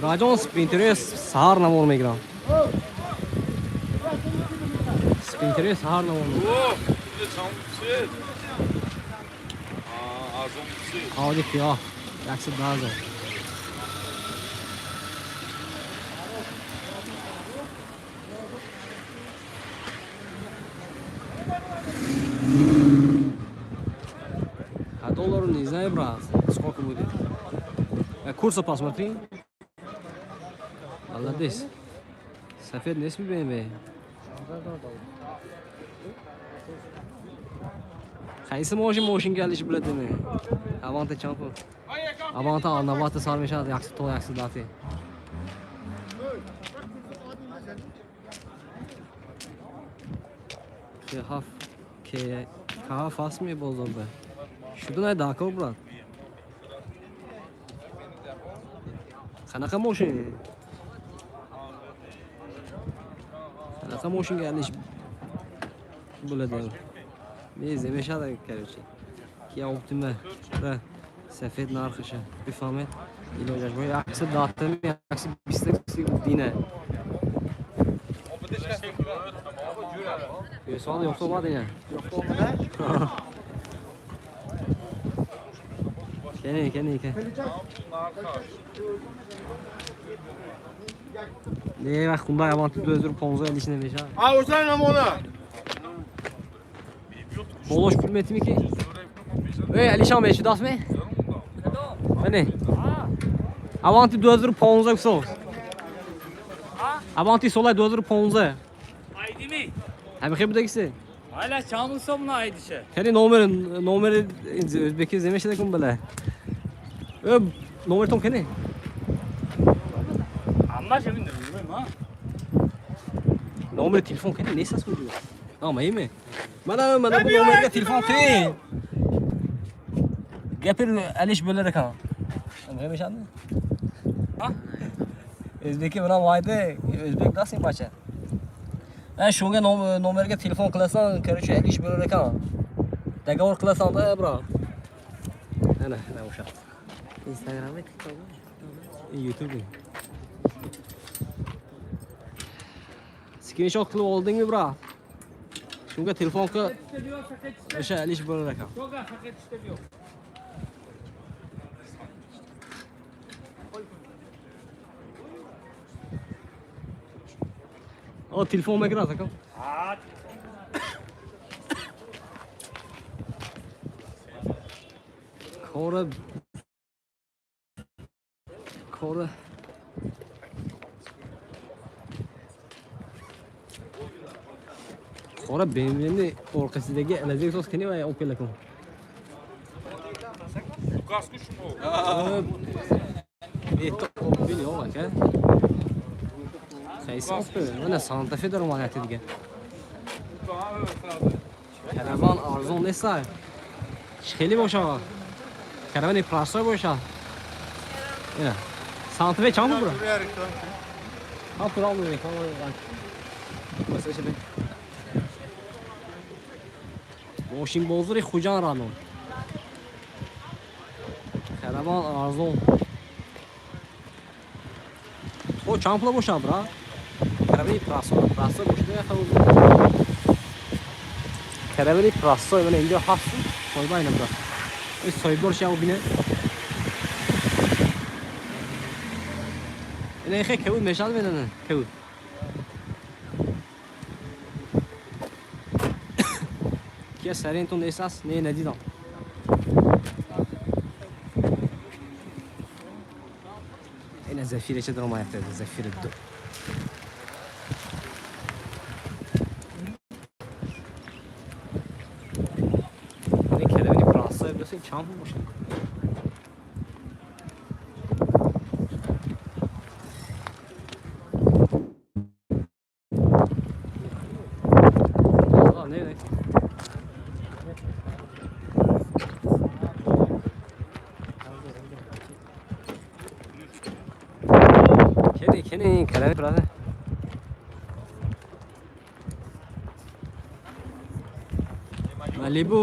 Rajon Sprinter sahar nam olmaygan. Sprinter sahar nam olmaygan. Audi ya. Yaxshi bazo. А доллар не знаю, брат, сколько будет. Курса посмотри. Молодец. Сафед не смей BMW. Qaysi moshin gelish biladimi? Avante champion. Avante Navata sarmishad, yaxshi to'y, yaxshi dati. Kehaf asmi bozorda. Shunday dako, brat. Qanaqa moshin? Qanaqa moshin gelish biladimi? Ne zemeshada короче. Kia Optima da safed narxishi. Bifahmet. İlaç bu yaxshi datım, yaxshi bistik dine. So'l yo'q olmadi ya. Yo'q olmadi. Kene. Ne vaqt Hyundai Avante 415 ishini besha. Ha, o'zlar namona. Boloş bilmedim ki. Alişan Bey, şu das mı? Ne? Avante 415 sos. Avante sola 415. Aydi mi? Hem hep budakisi. Hala çamlısom ne aydi şey? Hani numara Özbek'e zemeşe de kum bala. Numara tom kene. Amma şey bilmiyorum ha. Numara telefon kene neyse söylüyor. Ama iyi mi? Mana bu numarga telefon qiling. Gapir Alish bo'lar ekan. Bilmashamni? Ha? O'zbekka bilan voyda, o'zbek dasing bacha. Ben shunga nomerga telefon qilasan, короче, Alish bo'lar ekan. Договор qilasan-da, bro. Ana o'sha. Instagram'da, TikTok'da. YouTube. Screenshot qilib oldingmi, bro? Shunga telefon qil. O'sha Alish bo'lar ekan. O telefon mu ekran sakın? Kora خورده خوره بینی ارکستردگی الازی توس کنی و اوپل کن Kaskı şu mu? ایتو اوپل یا که خیلی اوپل من سانتا فی دارم وانتی دیگه کاروان ارزون نیست خیلی باشه کاروان پراسای باشه اینا سانتا فی چند برو ها پرام میکنه بس چه بی ماشین بازاری خوجان رانون کاروان ارزون تو چند پول باشه برا کاروانی پراسای باشه یا خود کاروانی پراسای من اینجا هست سایبا اینم برا این سایبور شاو بینه این خیلی کود میشاد بدن کود که سرین تون احساس نه ندیدم این زفیره چه درام آیفته زفیر دو این کلمه پراسای بسیم چند باشه نه Kene karar berada.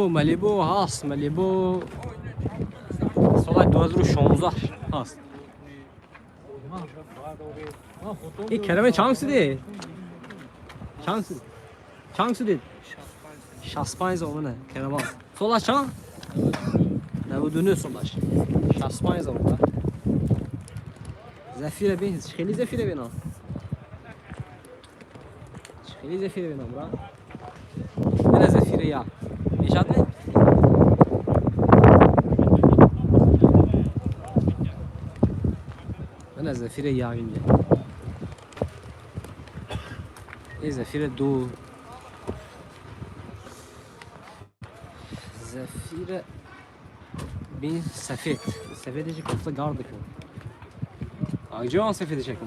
Malibu هست Malibu سال 2016 هست این کلمه چند سیدی؟ چند سیدی؟ 65 اونه کلمه سالش چند؟ 99 سالش 65 اونه زفیره بین خیلی زفیره بینا خیلی زفیره بینا برا نه زفیره یا نشاد نه نه زفیره یا اینجا این زفیره دو زفیره بین سفید سفیدش کفته گارد کن آنجا سفید شکم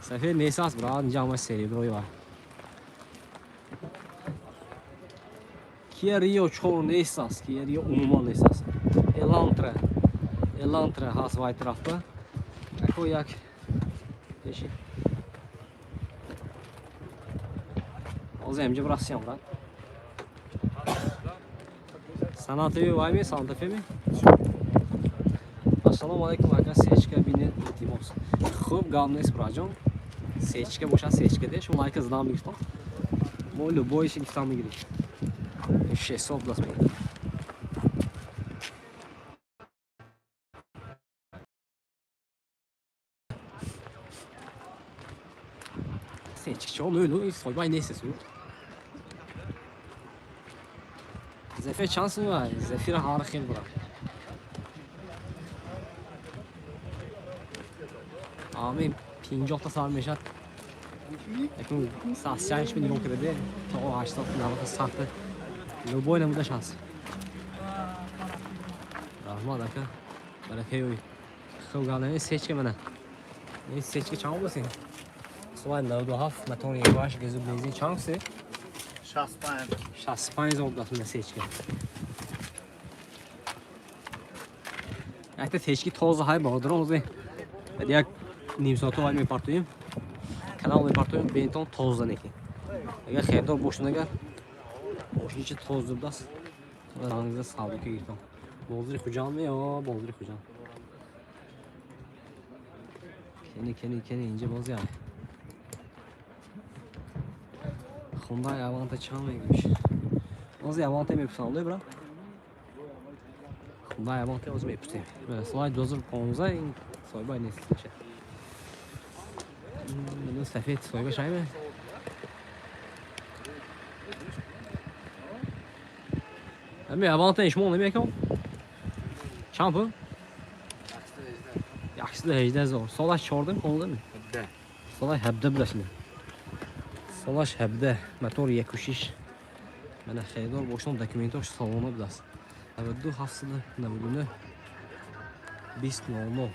سفید نیست برای اینجا همه سری بروی var که ریو çoğu نیست که ریو umuman نیست Elantra has vay tarafta ako yak yeşil o zemci burası yamra sanatı vay mı Santa Fe mi Assalomu alaykum aka sechka bini iltimos خوب гамнес браҷон сечка боша сечка де шумо лайка задам мегиртам мо любойш гифтам мегирем 600 даст мегирем сечка чо лӯлӯ сойбай нестесу зефир чанд сум вай зефир ҳар хел бра آمی 50 تا سال میشد اکنون 6 میلیون کرده تا 80 90 ساعت لوبوی نموده شانس رحمان اکا برای خوب گالنی سیچ منه این سیچ چند بسین سوال 97 متون یواش گزو بنزین چند سی 65 زود داشت سیچ اگه تشکی توزه های بادر اوزی یک نیم ساعت های میپارتویم kanal میپارتویم بینتون توزه نکی اگر خیردار بوشن اگر بوشی چه توزه دست رانگزه سالو که گیرتم بازری خوجان می یا بازری خوجان کنی اینجا بازی هم خونده اوانتا چند میگوش بازی اوانتا میپسند برا خونده اوانتا بازی میپسند سال 2015 این سایبای نیست چه منو سفید سایبای شایبه امی اوانتا ایشمون نمیکنم چند پول؟ یکصد و 18,000. سالش 14 15 سالش 17 بودشونه. سالش 17 موتور 1.6. من خیلی باشم دکومنتاش سالانه بود است. 92 799 20.00. من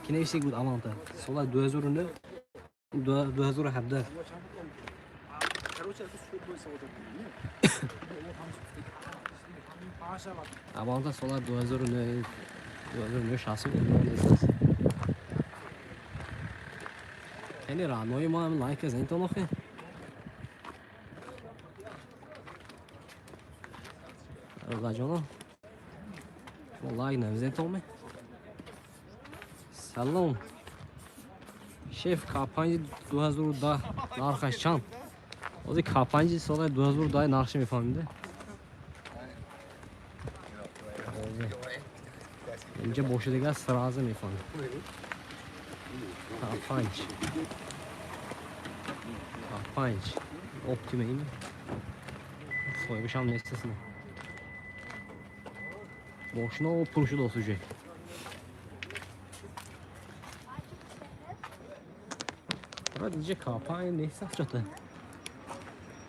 کی نویسی بود الان سال 2009 2017. الان سال 2009 شخصی نیست. یعنی راهنمای ما هم لایک از این تو نخه. رضا جانا لایک نمیزنی تو می. سلام. شیف کاپانی 2010 نرخش چند؟ از کاپانی سال 2010 نرخش میفهمیده. اینجا باشه دیگه سرازه میفهمم. پنج اپتیمه اینه. سویبش هم نستسنه. ماشینا و پر شده سوژه. بعد اینجا کاپای نیست چطور؟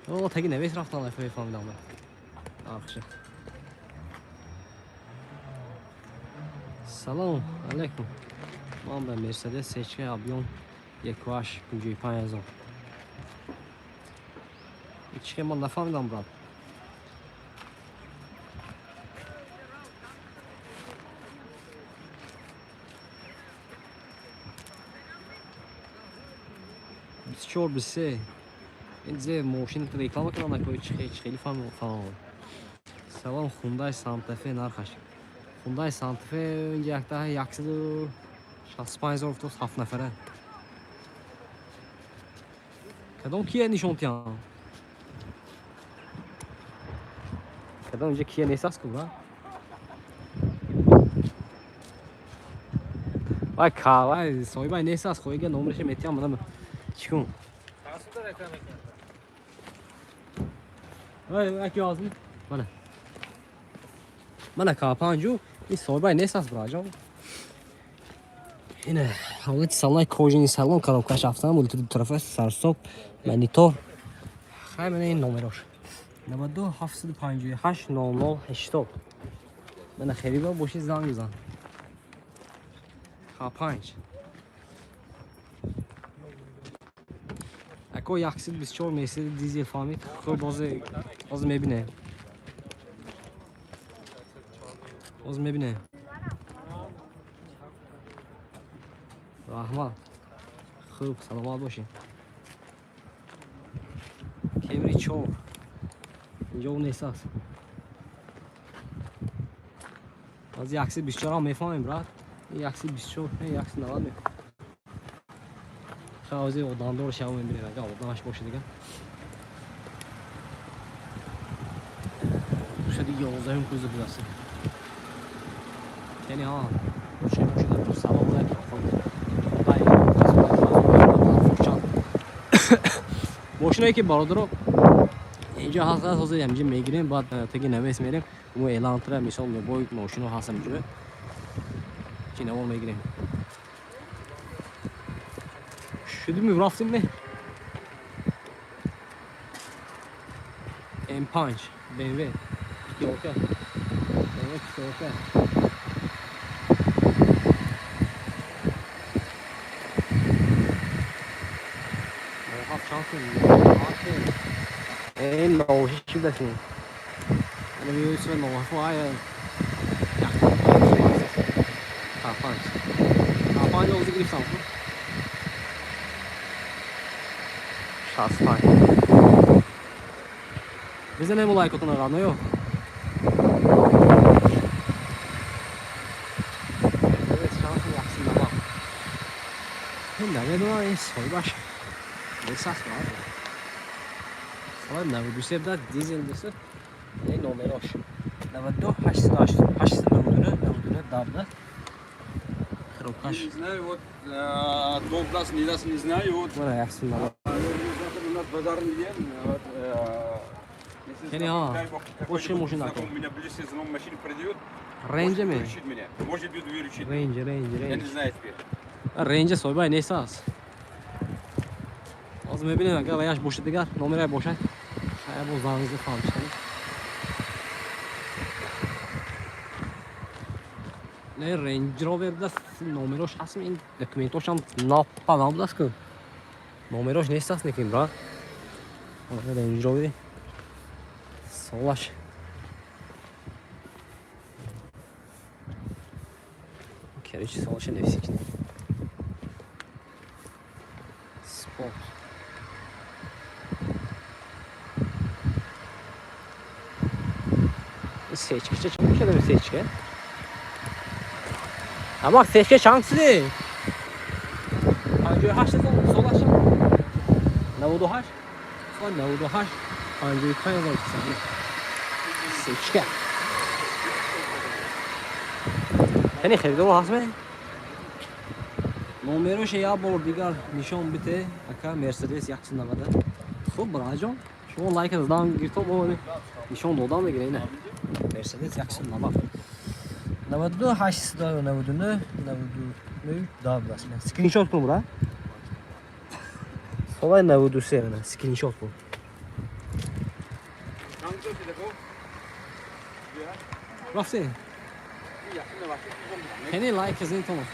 اوه تاگی نویس رفتن لایف میفهمیدم من. آخشه. سلام علیکم. من به مرسدس سچکه آبیون 1.55,000. هیچ من نفهمیدم برات. بسیار بسه. این زیر ماشین ریکلام کنم نکنی خیلی فهم. سلام خوندای سانتافه نرخش. خوندای سانتافه اینجا یک 165,000 افتاد 7 نفره. کدام کیه نشونتیان؟ کدام اینجا کیه نیست از کبرا؟ وای کاوای سویبای نیست از خویگه نمرش میتیام منم چیکون؟ وای اکی آزمی؟ من کاپانجو این سویبای نیست از براجام. اینه حالت سالای کوژین سالون کارم کاش افتادم ولی تو طرف سرسوب منیتور خیلی من این نمرش 92 758 0080 من خیلی با باشی زنگ میزن کاپانج اکو 124 میسید دیزل فهمید خب باز میبینه رحمت خوب سلامت باشین کمری چور اینجا اون نیست است از 124 هم میفهمیم برات این 124 نه 190 میکنم خیلی اودان دور شما میبینید اگه اودانش باشه دیگه شدی 11 هم کوزه بودست یعنی ها چه میشه در سلام علیکم ماشینایی که برادر اینجا هست حاضر همینجا میگیریم بعد تاگی نویس میریم اون اعلان تره مثال میگوی ماشین رو هست همینجا چی نوار میگیریم شدیم رفتیم نه M5 BMW اوکی اوکی این ماشین چی داشتیم؟ انا می‌ویسم موافقه کاپانج اوزی گرفتم شاستای بزنیم لایکتون رو نه نمیدونم این سوی باشه سخت سال 93 داد دیزل بسه این نمراش 92 899 دارده خروکاش Не знаю, вот Донбасс не раз не знаю, вот بله احسن نبا у нас базар не вот Yine ha. Очень машина. У меня были сезон машины продает. Range mi? Выручит меня. Может быть, выручит. Range. Я не знаю теперь. Range soybay neyse az. Az mebilim aga bayaş boşu digar. Nomere boşa. Şaya bu zanınızı falan işte. Ne Range Rover'da numeroş hasım in dokumentoşam nappa nabdaskı. Numeroş neyse az nekim bra. Range Rover'i. Solaş. Короче, солнечный нефть. Спорт. Seçki çıkmış ya da bir seçki. Ha bak seçki şanslı. Hangi haşta sol aşağı. Navudu haş. Sonra navudu haş. Hangi kaya var ki sen? Seçki. Hani خریدار هست می؟ نمرش یا بردیگر نشان بده اکا مرسدس 190 خوب برای جان شما لایک از دام گیرتو بودی نشان دادم دیگه نه مرسدس 190 92 800 99 99 daha biraz ben screenshot bu bura Solay 92 yani screenshot bu Rafsi Hani like yazın tamam.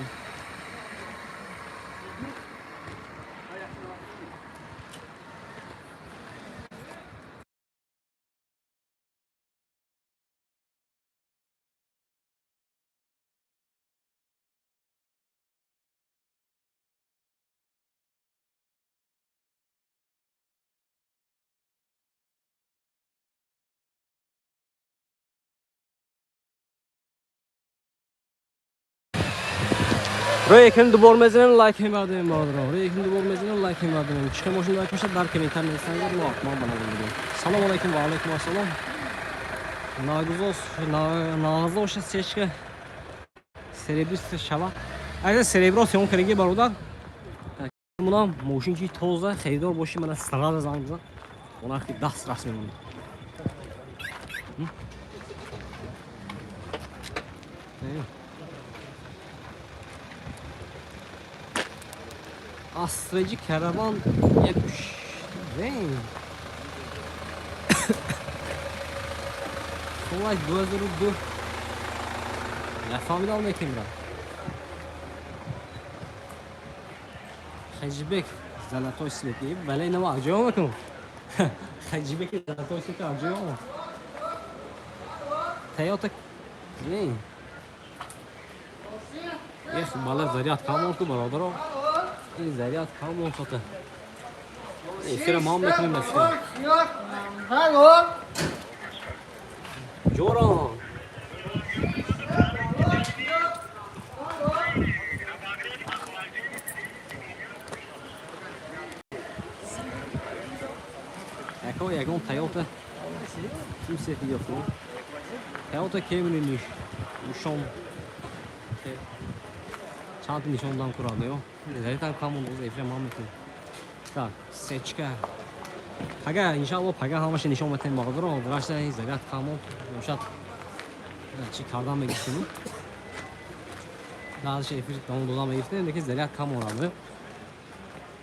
Buraya yakın dubor mezinin like hemadım vardır. Buraya yakın dubor mezinin like hemadım. Çıkım hoşuna arkadaşlar darken internetten görün o atmam bana bunu. Selamun aleyküm ve aleyküm assalam. Nağızlı hoşa seçki. Cerebris şava. Ayrıca cerebrasyon kırıngı var orada. Buna moşinci tozda xeridor boşu bana sırada zanımıza. Ona artık das rasmi oldu. Astracı karavan yapmış. Renk. Kolay 2002. Ya familya almayı kim bırak? Hacibek Zalatoy Sleti. Belay ne var? Acıyor mu bakın? Hacibek Zalatoy Sleti acıyor mu? Toyota ne? Yes, balar zariyat kam oldu beraber o. این زریات کام اونساته ایفیر ما هم بکنیم بفیرم جوران یکون تایوتا kimse yok mu? Toyota Camry nişan çantı nişandan kuralıyor. Zaten kamunuz efendim Ahmet'in. Tak, seçka. Paga inşallah paga hamaşı nişan metin bağlıdır ama bıraşta zaten kamun yumuşat. Çıkardan mı gitsin? Daha şey efendim tamam dolama gitsin. Peki zaten kamun aldı.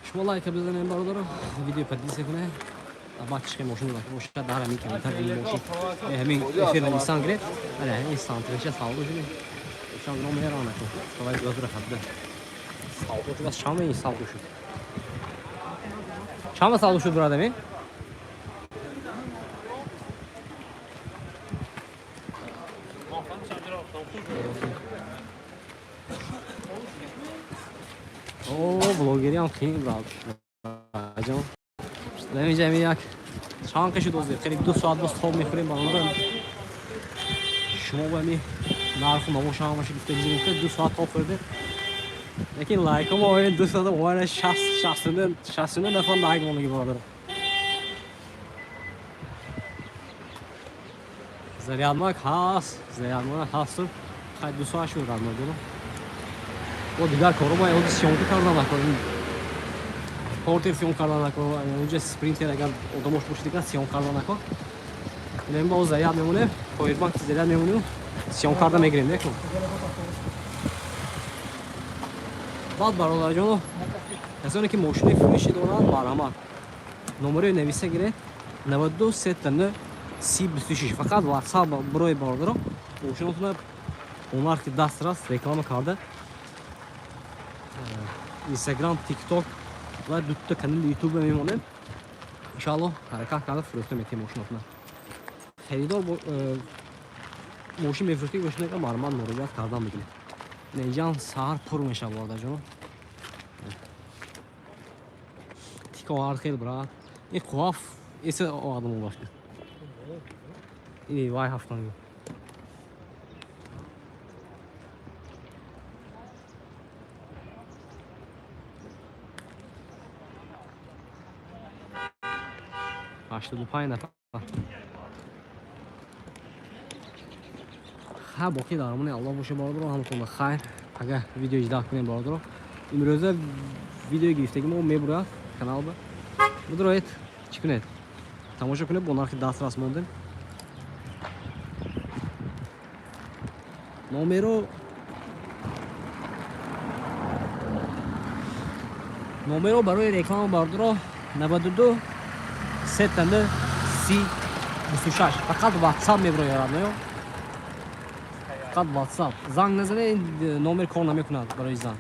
Şuma like bizden en bağlıdır. Video padisi kune. Bak çıkayım hoşuna bak. Hoşuna daha hemen komentar bir hoşun. Hemen efendim insan gire. Hani insan tıraşa sağlığı şimdi. Şu an ne merak ettim. Kolay gözüre haddi. Sağlıklı biraz şamı iyi sağlıklı. Şamı sağlıklı burada mı? Oo, vlogeri am kim bravo. Acaba. Demeyeceğim yak. Çan kaşı dozu. Kırık 2 saat bas top mefrim bağladım. Şuma beni. Narfı mamoş amaşı bitti. 2 saat top verdi. Lekin like ama öyle dostlar da o ara şahsının defa like oldu gibi oldu. Zariyalmak has, hasır. Hay du saat şu kalmadı bunu. O diğer koruma audisyonu kardan akıllı. Porter fiyon kardan akıllı. Önce sprinter agar odamoş boşu diğer siyon kardan akıllı. اینم باز زیاد میمونه پایر بانک زیاد میمونه سیام کارت میگیریم دیگه بعد برادر جانو کسانی که ماشین فروشی دارن برام نمره نویسه گیره 92 39 30 فقط واتساپ برای برادر ماشینتون onlar ki dastras reklamı kaldı Instagram, TikTok ve dütte kanal YouTube memnunum. İnşallah hareket kaldı fırtına metin moşinatına. Xeridor bu moşin mevzuti başına kadar marman noruyat kardan bugün. Necan sahar purmuş bu arada canım. Tiko arkaydı bra. Kuaf ise o adam ulaştı. İyi vay haftanı. Başladı payına. Ha باقی دارم الله باشه باردارو همتون بخیر اگه ویدیو اجرا کنیم باردارو امروز ویدیو گرفتگی ما میبره کانال با بدرایت چیکنید تماشا کنید bunlar ki dastras موندن نمره برای رکلام باردارو 92 setende si busuşaş fakat WhatsApp mi buraya yaramıyor fakat WhatsApp zang nezane nomer korna mekunad برای zang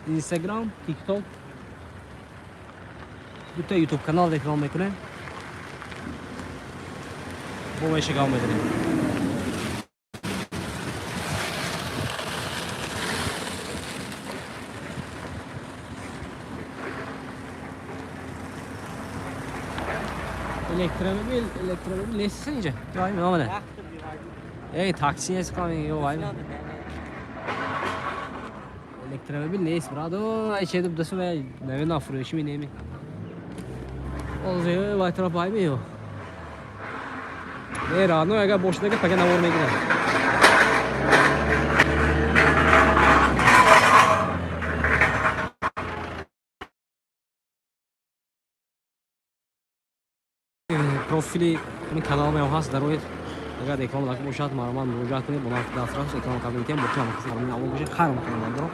Instagram, TikTok bütün YouTube kanal reklam میکنه bu işe devam edelim elektromobil neyse ince. Vay mı ne? Ey taksiye sıkamıyor yo vay mı? Elektromobil neyse brado ay şeyde bu da ve ne nafroşu mi ne mi? Olacak vay taraf vay mı yo? Ne rano aga boştaki paket avurmaya gider. Profili این کانال من هست در روی اگر اکرام داشته باشد مرمان مراجعه کنید با من دسترس اکرام قبول کنید با چند کسی قبول نبود بشه خیر میکنم من